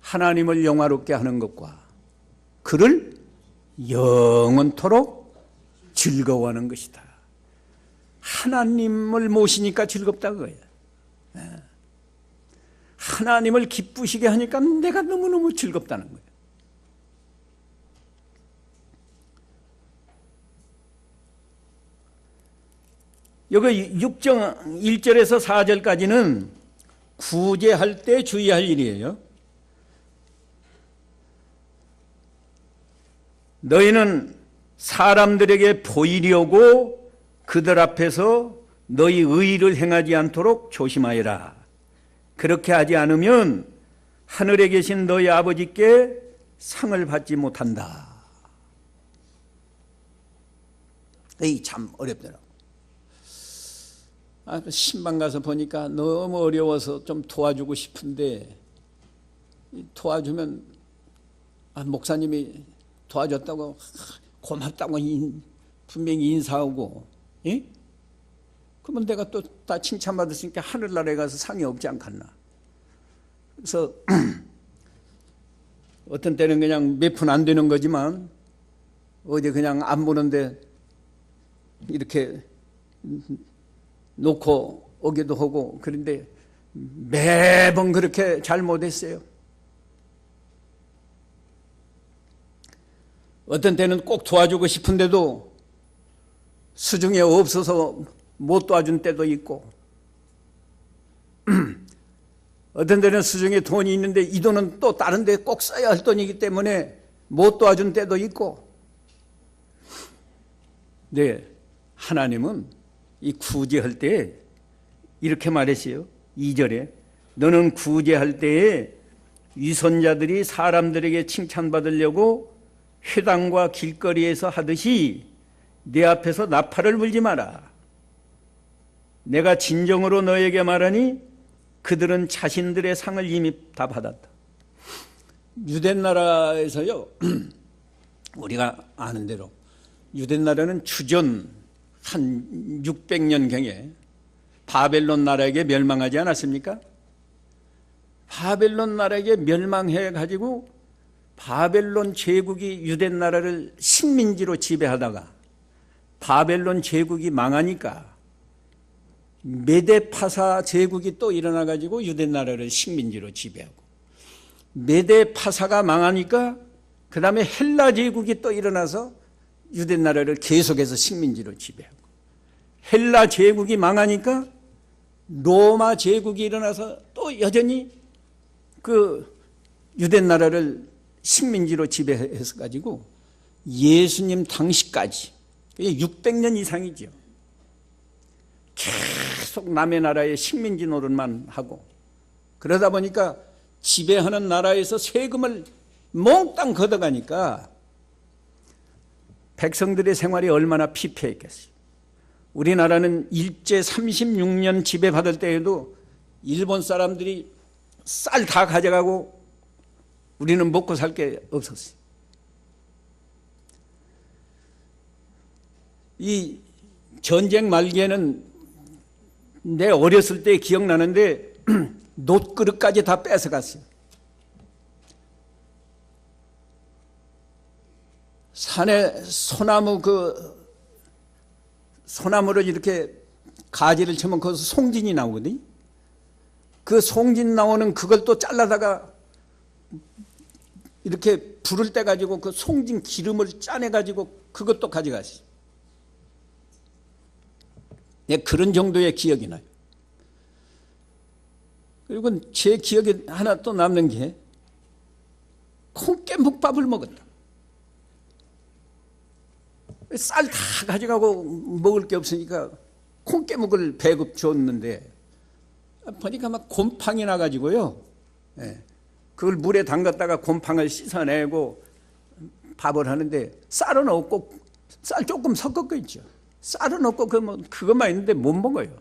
하나님을 영화롭게 하는 것과 그를 영원토록 즐거워하는 것이다. 하나님을 모시니까 즐겁다 그거야. 하나님을 기쁘시게 하니까 내가 너무너무 즐겁다는 거예요. 여기 6정 1절에서 4절까지는 구제할 때 주의할 일이에요. 너희는 사람들에게 보이려고 그들 앞에서 너희 의를 행하지 않도록 조심하여라. 그렇게 하지 않으면 하늘에 계신 너희 아버지께 상을 받지 못한다. 이 참 어렵더라고. 신방 가서 보니까 너무 어려워서 좀 도와주고 싶은데 도와주면 목사님이 도와줬다고 고맙다고 분명히 인사하고, 예? 그러면 내가 또 다 칭찬받았으니까 하늘나라에 가서 상이 없지 않겠나. 그래서 어떤 때는 그냥 몇 푼 안 되는 거지만 어디 그냥 안 보는데 이렇게 놓고 오기도 하고, 그런데 매번 그렇게 잘 못했어요. 어떤 때는 꼭 도와주고 싶은데도 수중에 없어서 못 도와준 때도 있고, 어떤 때는 수중에 돈이 있는데 이 돈은 또 다른 데 꼭 써야 할 돈이기 때문에 못 도와준 때도 있고. 네, 하나님은 이 구제할 때 이렇게 말했어요. 2절에 너는 구제할 때에 위선자들이 사람들에게 칭찬받으려고 회당과 길거리에서 하듯이 내 앞에서 나팔을 불지 마라. 내가 진정으로 너에게 말하니 그들은 자신들의 상을 이미 다 받았다. 유대나라에서요, 우리가 아는 대로 유대나라는 주전 한 600년경에 바벨론 나라에게 멸망하지 않았습니까? 바벨론 나라에게 멸망해가지고 바벨론 제국이 유대나라를 식민지로 지배하다가 바벨론 제국이 망하니까 메데파사 제국이 또 일어나가지고 유대나라를 식민지로 지배하고, 메데파사가 망하니까 그 다음에 헬라 제국이 또 일어나서 유대나라를 계속해서 식민지로 지배하고, 헬라 제국이 망하니까 로마 제국이 일어나서 또 여전히 그 유대나라를 식민지로 지배해서 가지고 예수님 당시까지 600년 이상이죠. 계속 남의 나라의 식민지 노릇만 하고, 그러다 보니까 지배하는 나라에서 세금을 몽땅 걷어가니까 백성들의 생활이 얼마나 피폐했겠어요. 우리나라는 일제 36년 지배받을 때에도 일본 사람들이 쌀 다 가져가고 우리는 먹고 살 게 없었어요. 이 전쟁 말기에는 내 어렸을 때 기억나는데 놋그릇까지 다 뺏어갔어요. 산에 소나무를 이렇게 가지를 쳐면 거기서 송진이 나오거든요. 그 송진 나오는 그걸 또 잘라다가 이렇게 불을 떼 가지고 그 송진 기름을 짜내 가지고 그것도 가져가시죠. 네, 그런 정도의 기억이 나요. 그리고 제 기억에 하나 또 남는 게 콩깨묵밥을 먹었다. 쌀 다 가져가고 먹을 게 없으니까 콩깨묵을 배급 줬는데 보니까 막 곰팡이 나가지고요. 그걸 물에 담갔다가 곰팡을 씻어내고 밥을 하는데 쌀은 없고 쌀 조금 섞어 있죠. 쌀은 없고 그것만 있는데 못 먹어요.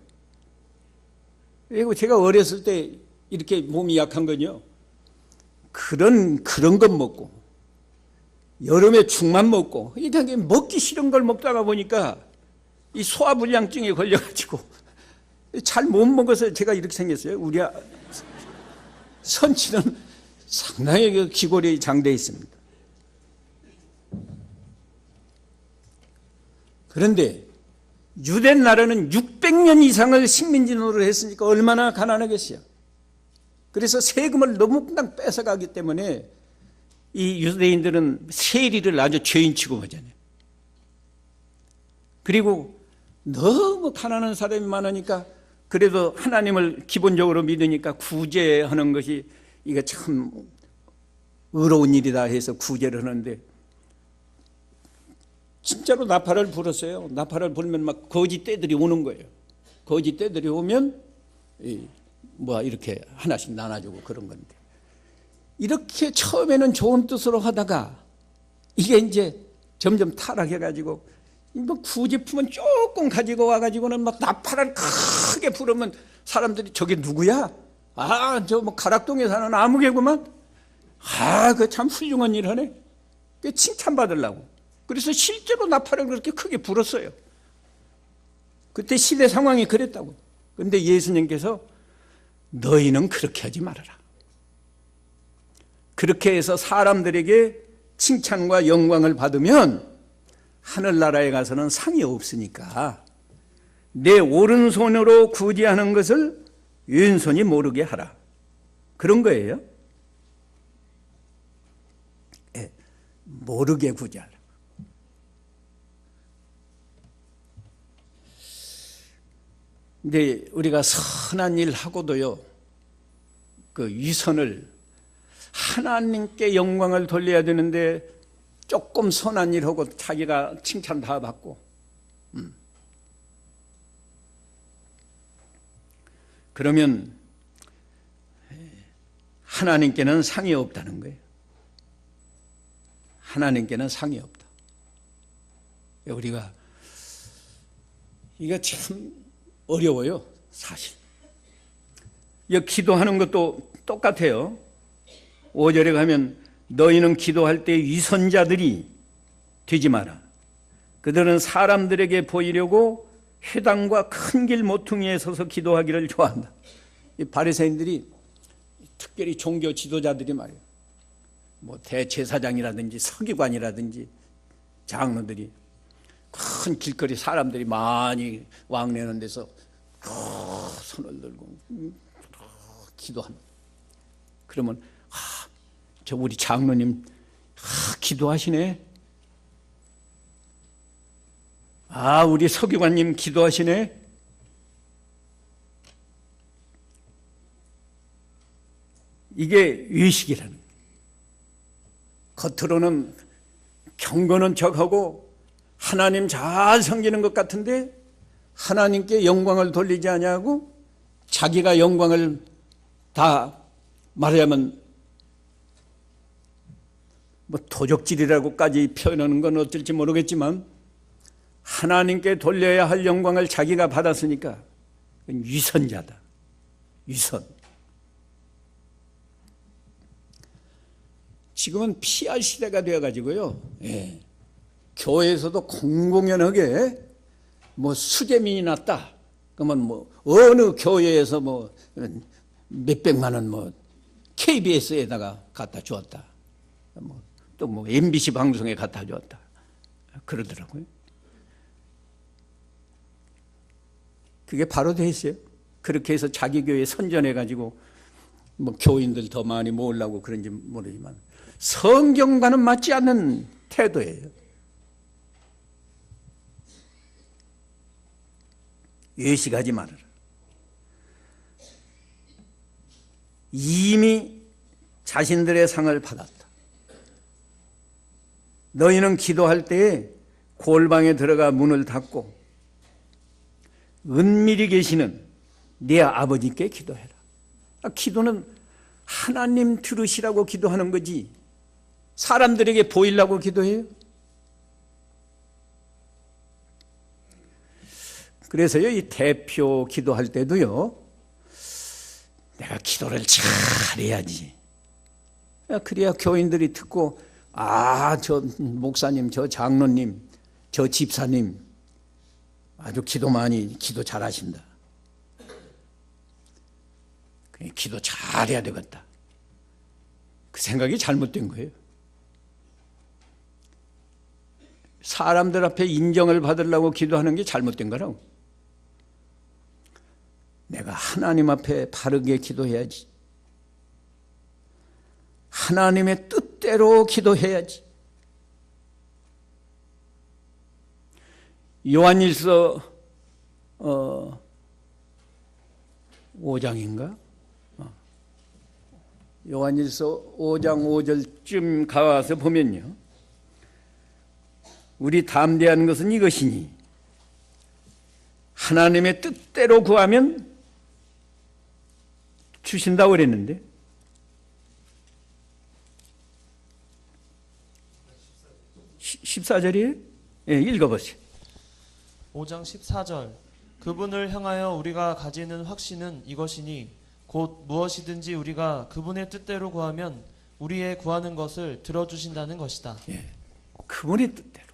그리고 제가 어렸을 때 이렇게 몸이 약한 건요, 그런 것 먹고 여름에 죽만 먹고 이렇게 먹기 싫은 걸 먹다가 보니까 이 소화불량증에 걸려가지고 잘 못 먹어서 제가 이렇게 생겼어요. 우리 선치는 상당히 그 기골이 장돼 있습니다. 그런데 유대 나라는 600년 이상을 식민지 노릇을 했으니까 얼마나 가난하겠어요. 그래서 세금을 너무 그냥 뺏어가기 때문에 이 유대인들은 세리를 아주 죄인 취급하잖아요. 그리고 너무 가난한 사람이 많으니까 그래도 하나님을 기본적으로 믿으니까 구제하는 것이 이게 참 의로운 일이다 해서 구제를 하는데 진짜로 나팔을 불었어요. 나팔을 불면 막 거지 떼들이 오는 거예요. 거지 떼들이 오면 이렇게 하나씩 나눠주고 그런 건데 이렇게 처음에는 좋은 뜻으로 하다가 이게 이제 점점 타락해가지고 구제품은 조금 가지고 와가지고는 막 나팔을 크게 부르면 사람들이 저게 누구야? 저 가락동에 사는 아무개구만? 그 참 훌륭한 일 하네. 칭찬받으려고. 그래서 실제로 나팔을 그렇게 크게 불었어요. 그때 시대 상황이 그랬다고. 그런데 예수님께서 너희는 그렇게 하지 말아라. 그렇게 해서 사람들에게 칭찬과 영광을 받으면 하늘나라에 가서는 상이 없으니까 내 오른손으로 구제하는 것을 왼손이 모르게 하라. 그런 거예요. 모르게 구제하라. 근데 우리가 선한 일 하고도요, 그 위선을 하나님께 영광을 돌려야 되는데 조금 선한 일 하고 자기가 칭찬 다 받고, 그러면 하나님께는 상이 없다는 거예요. 하나님께는 상이 없다. 우리가 이거 참 어려워요, 사실. 기도하는 것도 똑같아요. 5절에 가면 너희는 기도할 때 위선자들이 되지 마라. 그들은 사람들에게 보이려고 회당과 큰 길 모퉁이에 서서 기도하기를 좋아한다. 이 바리새인들이 특별히 종교 지도자들이 말이에요. 대제사장이라든지 서기관이라든지 장로들이 큰 길거리 사람들이 많이 왕래하는 데서 손을 들고 기도합니다. 그러면 저 우리 장로님 기도하시네. 우리 서기관님 기도하시네. 이게 의식이라는 거예요. 겉으로는 경건은 척하고 하나님 잘 섬기는 것 같은데 하나님께 영광을 돌리지 아니하고 자기가 영광을 다 말하자면 도적질이라고까지 표현하는 건 어떨지 모르겠지만 하나님께 돌려야 할 영광을 자기가 받았으니까 위선자다. 위선. 지금은 PR 시대가 되어가지고요. 교회에서도 공공연하게 수재민이 났다. 그러면 어느 교회에서 몇백만 원 KBS에다가 갖다 주었다. 또 MBC 방송에 갖다 주었다. 그러더라고요. 그게 바로 됐어요. 그렇게 해서 자기 교회 선전해가지고 교인들 더 많이 모으려고 그런지 모르지만 성경과는 맞지 않는 태도예요. 외식하지 말아라. 이미 자신들의 상을 받았다. 너희는 기도할 때에 골방에 들어가 문을 닫고 은밀히 계시는 네 아버지께 기도해라. 기도는 하나님 들으시라고 기도하는 거지 사람들에게 보이려고 기도해요? 그래서요, 이 대표 기도할 때도요, 내가 기도를 잘해야지. 그래야 교인들이 듣고 저 목사님, 저 장로님, 저 집사님 아주 기도 잘하신다. 기도 잘해야 되겠다. 그 생각이 잘못된 거예요. 사람들 앞에 인정을 받으려고 기도하는 게 잘못된 거라고. 내가 하나님 앞에 바르게 기도해야지. 하나님의 뜻대로 기도해야지. 요한일서 5장인가? 요한일서 5장 5절쯤 가서 보면요, 우리 담대한 것은 이것이니 하나님의 뜻대로 구하면 주신다고 그랬는데, 14절이에요? 예, 읽어보세요. 5장 14절. 그분을 향하여 우리가 가지는 확신은 이것이니 곧 무엇이든지 우리가 그분의 뜻대로 구하면 우리의 구하는 것을 들어주신다는 것이다. 예, 그분의 뜻대로.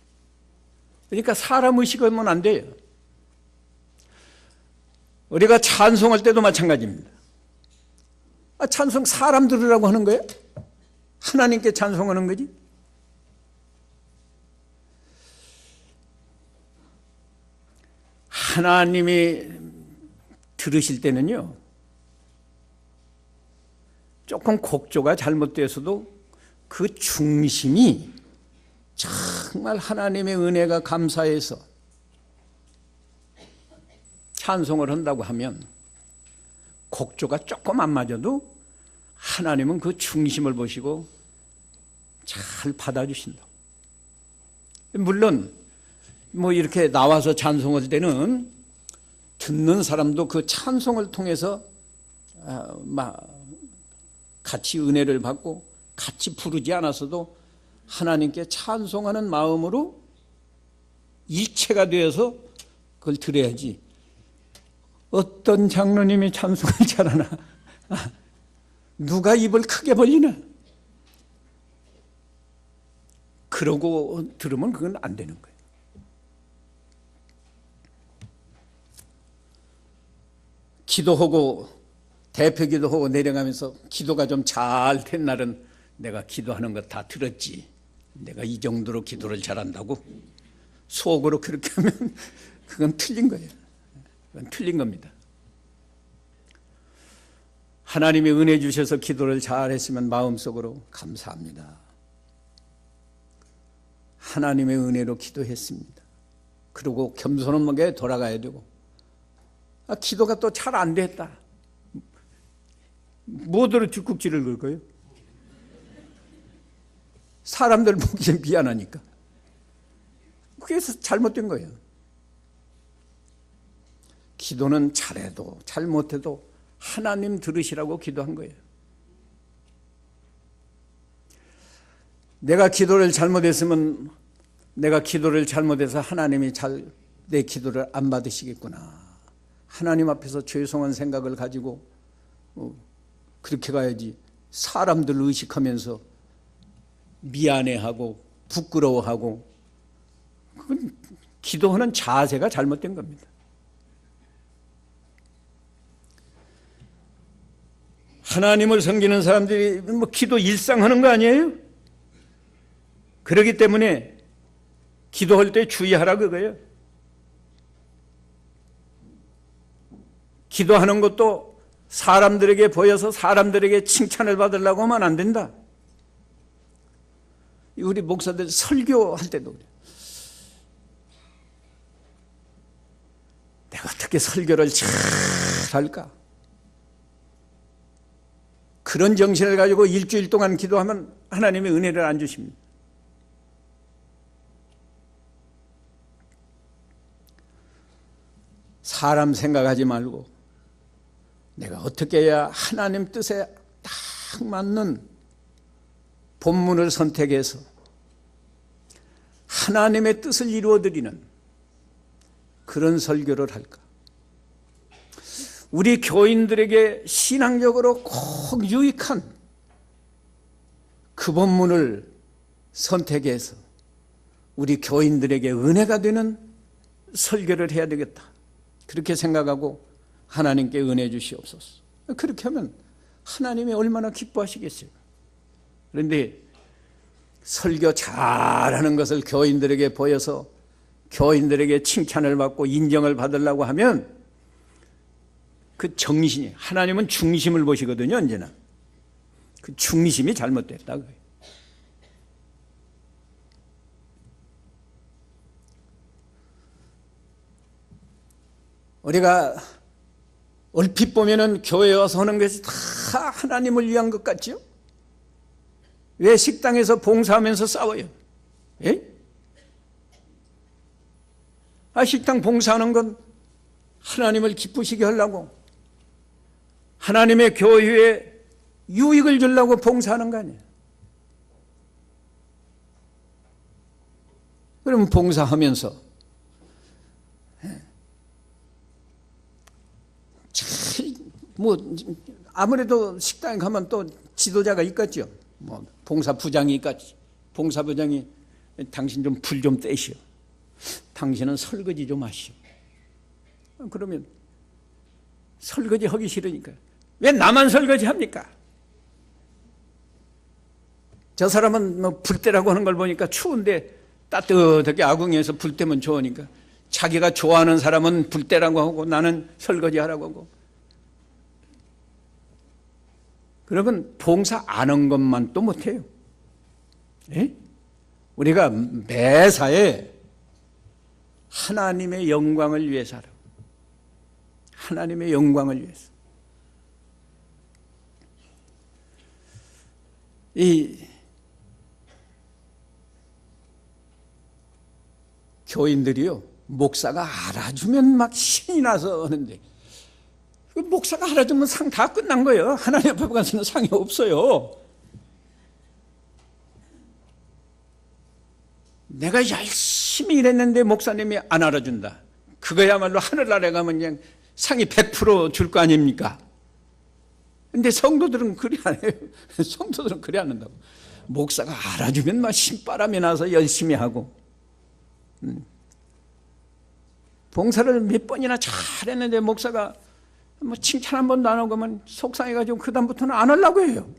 그러니까 사람 의식하면 안 돼요. 우리가 찬송할 때도 마찬가지입니다. 찬송 사람 들으라고 하는 거예요? 하나님께 찬송하는 거지? 하나님이 들으실 때는요, 조금 곡조가 잘못되어서도 그 중심이 정말 하나님의 은혜가 감사해서 찬송을 한다고 하면 곡조가 조금 안 맞아도 하나님은 그 중심을 보시고 잘 받아주신다. 물론 뭐 이렇게 나와서 찬송할 때는 듣는 사람도 그 찬송을 통해서 같이 은혜를 받고 같이 부르지 않았어도 하나님께 찬송하는 마음으로 일체가 되어서 그걸 들어야지. 어떤 장로님이 찬송을 잘하나, 누가 입을 크게 벌리나, 그러고 들으면 그건 안 되는 거예요. 기도하고 대표 기도하고 내려가면서 기도가 좀 잘 된 날은 내가 기도하는 거 다 들었지, 내가 이 정도로 기도를 잘한다고 속으로 그렇게 하면 그건 틀린 거예요. 그건 틀린 겁니다. 하나님이 은혜 주셔서 기도를 잘했으면 마음속으로 감사합니다, 하나님의 은혜로 기도했습니다, 그리고 겸손하게 돌아가야 되고, 기도가 또 잘 안 됐다, 뭐대로 뒷국지를 긁어요? 사람들 보기엔 미안하니까. 그게 잘못된 거예요. 기도는 잘해도 잘못해도 하나님 들으시라고 기도한 거예요. 내가 기도를 잘못했으면 내가 기도를 잘못해서 하나님이 내 기도를 안 받으시겠구나, 하나님 앞에서 죄송한 생각을 가지고 그렇게 가야지. 사람들 의식하면서 미안해하고 부끄러워하고, 그건 기도하는 자세가 잘못된 겁니다. 하나님을 섬기는 사람들이 뭐 기도 일상하는 거 아니에요? 그렇기 때문에 기도할 때 주의하라 그거예요. 기도하는 것도 사람들에게 보여서 사람들에게 칭찬을 받으려고 하면 안 된다. 우리 목사들 설교할 때도 그래요. 내가 어떻게 설교를 잘 할까? 그런 정신을 가지고 일주일 동안 기도하면 하나님의 은혜를 안 주십니다. 사람 생각하지 말고 내가 어떻게 해야 하나님 뜻에 딱 맞는 본문을 선택해서 하나님의 뜻을 이루어드리는 그런 설교를 할까? 우리 교인들에게 신앙적으로 꼭 유익한 그 본문을 선택해서 우리 교인들에게 은혜가 되는 설교를 해야 되겠다, 그렇게 생각하고 하나님께 은혜 주시옵소서. 그렇게 하면 하나님이 얼마나 기뻐하시겠어요. 그런데 설교 잘하는 것을 교인들에게 보여서 교인들에게 칭찬을 받고 인정을 받으려고 하면 그 정신이, 하나님은 중심을 보시거든요. 언제나 그 중심이 잘못됐다. 우리가 얼핏 보면은 교회에 와서 하는 것이 다 하나님을 위한 것 같죠? 왜 식당에서 봉사하면서 싸워요? 예? 식당 봉사하는 건 하나님을 기쁘시게 하려고, 하나님의 교회에 유익을 주려고 봉사하는 거 아니에요? 그럼 봉사하면서 아무래도 식당에 가면 또 지도자가 있겠죠. 봉사부장이 있겠지. 봉사부장이 당신 좀 불 좀 떼시오. 당신은 설거지 좀 하시오. 그러면 설거지 하기 싫으니까 왜 나만 설거지 합니까? 저 사람은 불 떼라고 하는 걸 보니까 추운데 따뜻하게 아궁이에서 불 떼면 좋으니까 자기가 좋아하는 사람은 불 떼라고 하고 나는 설거지 하라고 하고, 그러면 봉사 안 한 것만 또 못해요. 예? 우리가 매사에 하나님의 영광을 위해서 하라고. 하나님의 영광을 위해서. 이 교인들이요, 목사가 알아주면 막 신이 나서 하는데, 목사가 알아주면 상 다 끝난 거예요. 하나님 앞에 가서는 상이 없어요. 내가 열심히 일했는데 목사님이 안 알아준다. 그거야말로 하늘나라에 가면 그냥 상이 100% 줄 거 아닙니까? 근데 성도들은 그리 안 해요. 성도들은 그리 안 한다고. 목사가 알아주면 막 신바람이 나서 열심히 하고, 봉사를 몇 번이나 잘했는데 목사가 칭찬 한 번도 안 하고 면 속상해가지고 그 다음부터는 안 하려고 해요.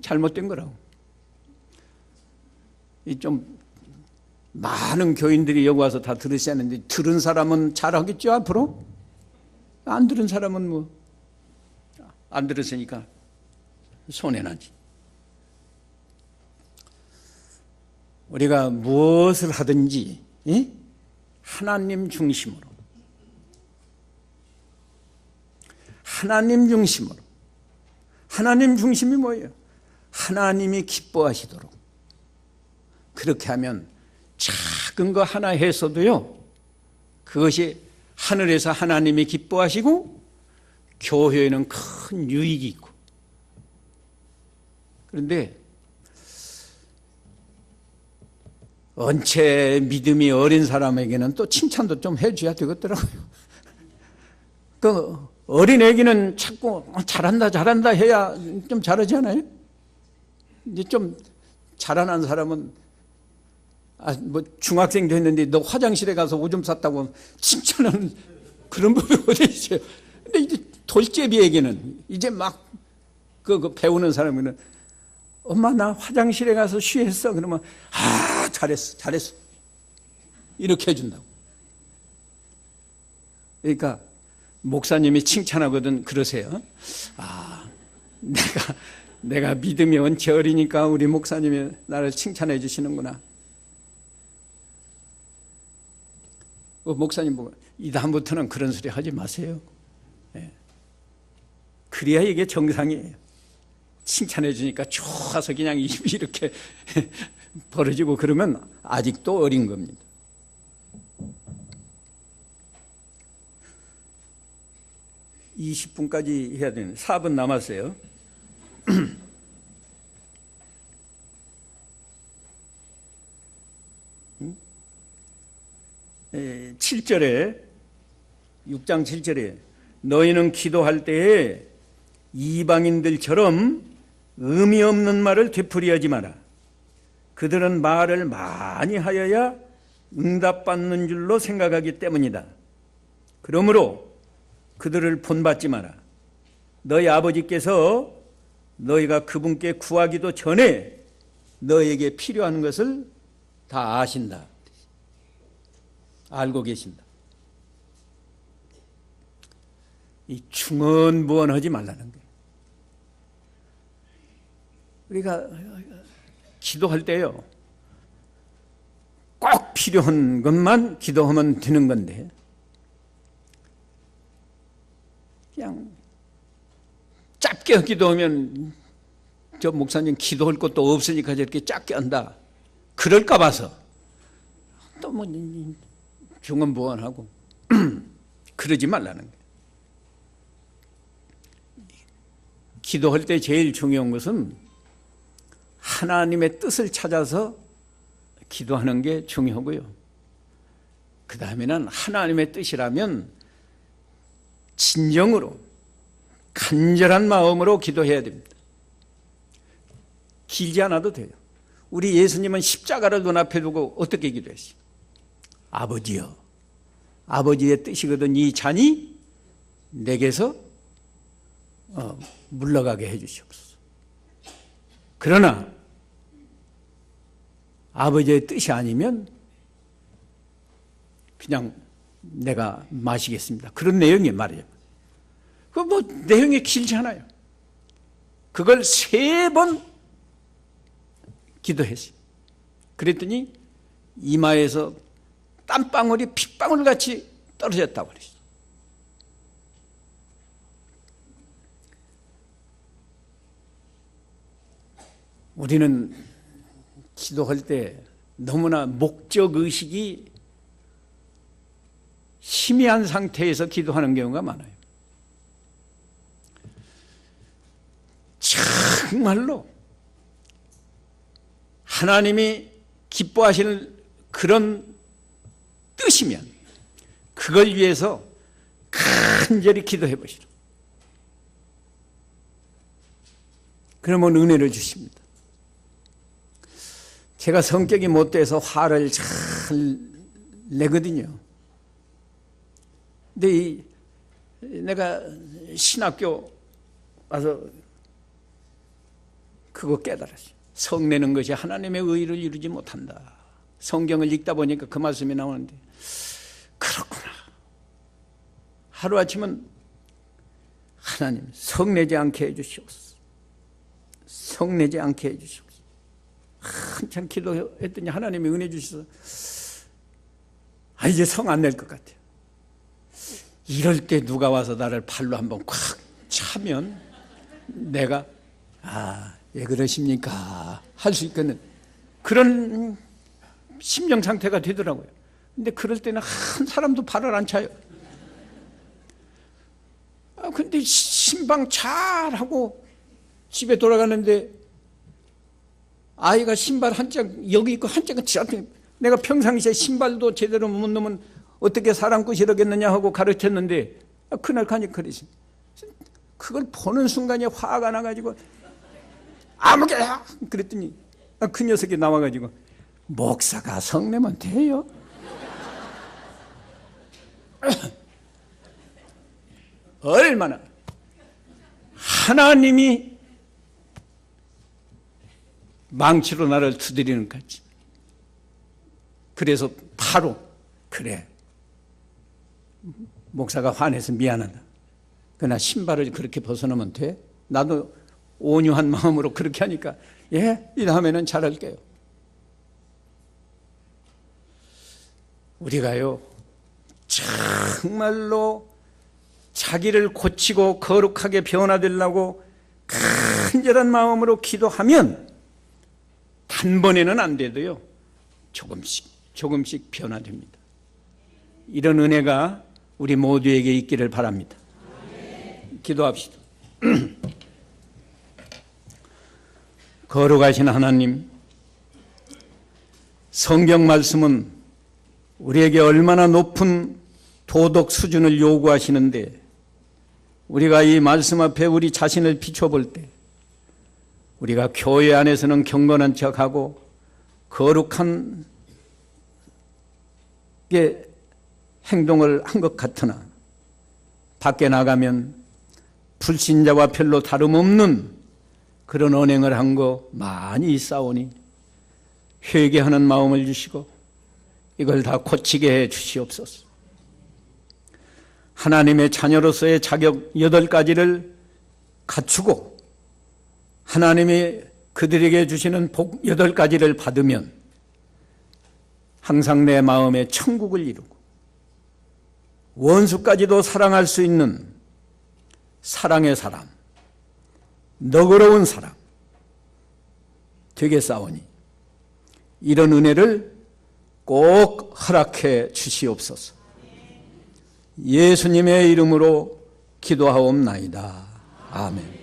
잘못된 거라고. 좀 많은 교인들이 여기 와서 다 들으셔야 하는데, 들은 사람은 잘하겠죠 앞으로? 안 들은 사람은 안 들었으니까 손해나지. 우리가 무엇을 하든지 하나님 중심으로, 하나님 중심으로. 하나님 중심이 뭐예요? 하나님이 기뻐하시도록. 그렇게 하면 작은 거 하나 해서도요, 그것이 하늘에서 하나님이 기뻐하시고 교회에는 큰 유익이 있고. 그런데 언체 믿음이 어린 사람에게는 또 칭찬도 좀 해줘야 되겠더라고요. 그 어린 애기는 자꾸 잘한다 해야 좀 잘하지 않아요? 이제 좀 자라난 사람은 중학생도 했는데 너 화장실에 가서 오줌 쌌다고 칭찬하는 그런 법이 어디 있어요? 근데 이제 돌제비에게는 이제 막 배우는 사람에게는 엄마 나 화장실에 가서 쉬했어. 그러면 잘했어 이렇게 해준다고. 그러니까 목사님이 칭찬하거든 그러세요. 내가 믿음이 원체 어리니까 우리 목사님이 나를 칭찬해 주시는구나. 목사님 보고 이 다음부터는 그런 소리 하지 마세요. 그래야 이게 정상이에요. 칭찬해 주니까 좋아서 그냥 입이 이렇게 벌어지고 그러면 아직도 어린 겁니다. (20분까지) 해야 되는 4분 남았어요. 7절에 6장 7절에 너희는 기도할 때에 이방인들처럼 의미 없는 말을 되풀이하지 마라. 그들은 말을 많이 하여야 응답받는 줄로 생각하기 때문이다. 그러므로 그들을 본받지 마라. 너희 아버지께서 너희가 그분께 구하기도 전에 너에게 필요한 것을 다 아신다. 알고 계신다. 이 중언부언하지 말라는 거예요. 우리가 기도할 때요, 꼭 필요한 것만 기도하면 되는 건데, 그냥 짧게 기도하면 저 목사님 기도할 것도 없으니까 저렇게 짧게 한다, 그럴까 봐서 또 뭐 중언부언하고 그러지 말라는 거예요. 기도할 때 제일 중요한 것은 하나님의 뜻을 찾아서 기도하는 게 중요하고요. 그 다음에는 하나님의 뜻이라면 진정으로 간절한 마음으로 기도해야 됩니다. 길지 않아도 돼요. 우리 예수님은 십자가를 눈앞에 두고 어떻게 기도했어요? 아버지여, 아버지의 뜻이거든 이 잔이 내게서 물러가게 해주시옵소서. 그러나 아버지의 뜻이 아니면 그냥 내가 마시겠습니다. 그런 내용이 말이에요. 그 뭐 내용이 길지 않아요. 그걸 3번 기도했어요. 그랬더니 이마에서 땀방울이 핏방울 같이 떨어졌다고 그랬어요. 우리는 기도할 때 너무나 목적의식이 희미한 상태에서 기도하는 경우가 많아요. 정말로 하나님이 기뻐하시는 그런 뜻이면 그걸 위해서 간절히 기도해 보시라. 그러면 은혜를 주십니다. 제가 성격이 못돼서 화를 잘 내거든요. 근데 내가 신학교 와서 그거 깨달았어요. 성내는 것이 하나님의 의를 이루지 못한다. 성경을 읽다 보니까 그 말씀이 나오는데 그렇구나. 하루아침은 하나님 성내지 않게 해주시옵소서. 성내지 않게 해주시옵소서. 한참 기도했더니 하나님이 은혜 주셔서 이제 성 안 낼 것 같아요. 이럴 때 누가 와서 나를 발로 한번 콱 차면 내가 왜 그러십니까? 할 수 있겠는 그런 심령 상태가 되더라고요. 근데 그럴 때는 한 사람도 발을 안 차요. 근데 신방 잘하고 집에 돌아가는데 아이가 신발 한 짝 여기 있고 한 짝은 저한테 내가 평상시에 신발도 제대로 못 넣으면 어떻게 사람 꾸시러겠느냐 하고 가르쳤는데 그날 가니 그러시. 그걸 보는 순간에 화가 나가지고 아무개야 그랬더니 그 녀석이 나와가지고 목사가 성내면 돼요? 얼마나 하나님이 망치로 나를 두드리는 거지. 그래서 바로 그래 목사가 화내서 미안하다. 그러나 신발을 그렇게 벗어놓으면 돼? 나도 온유한 마음으로 그렇게 하니까 이 다음에는 잘할게요. 우리가요 정말로 자기를 고치고 거룩하게 변화되려고 간절한 마음으로 기도하면 단번에는 안 돼도요 조금씩 변화됩니다. 이런 은혜가 우리 모두에게 있기를 바랍니다. 기도합시다. 거룩하신 하나님, 성경 말씀은 우리에게 얼마나 높은 도덕 수준을 요구하시는데 우리가 이 말씀 앞에 우리 자신을 비춰볼 때 우리가 교회 안에서는 경건한 척하고 거룩한 게 행동을 한 것 같으나 밖에 나가면 불신자와 별로 다름없는 그런 언행을 한 거 많이 있사오니 회개하는 마음을 주시고 이걸 다 고치게 해 주시옵소서. 하나님의 자녀로서의 자격 8가지를 갖추고 하나님이 그들에게 주시는 복 8가지를 받으면 항상 내 마음에 천국을 이루고 원수까지도 사랑할 수 있는 사랑의 사람, 너그러운 사람 되겠사오니 이런 은혜를 꼭 허락해 주시옵소서. 예수님의 이름으로 기도하옵나이다. 아멘.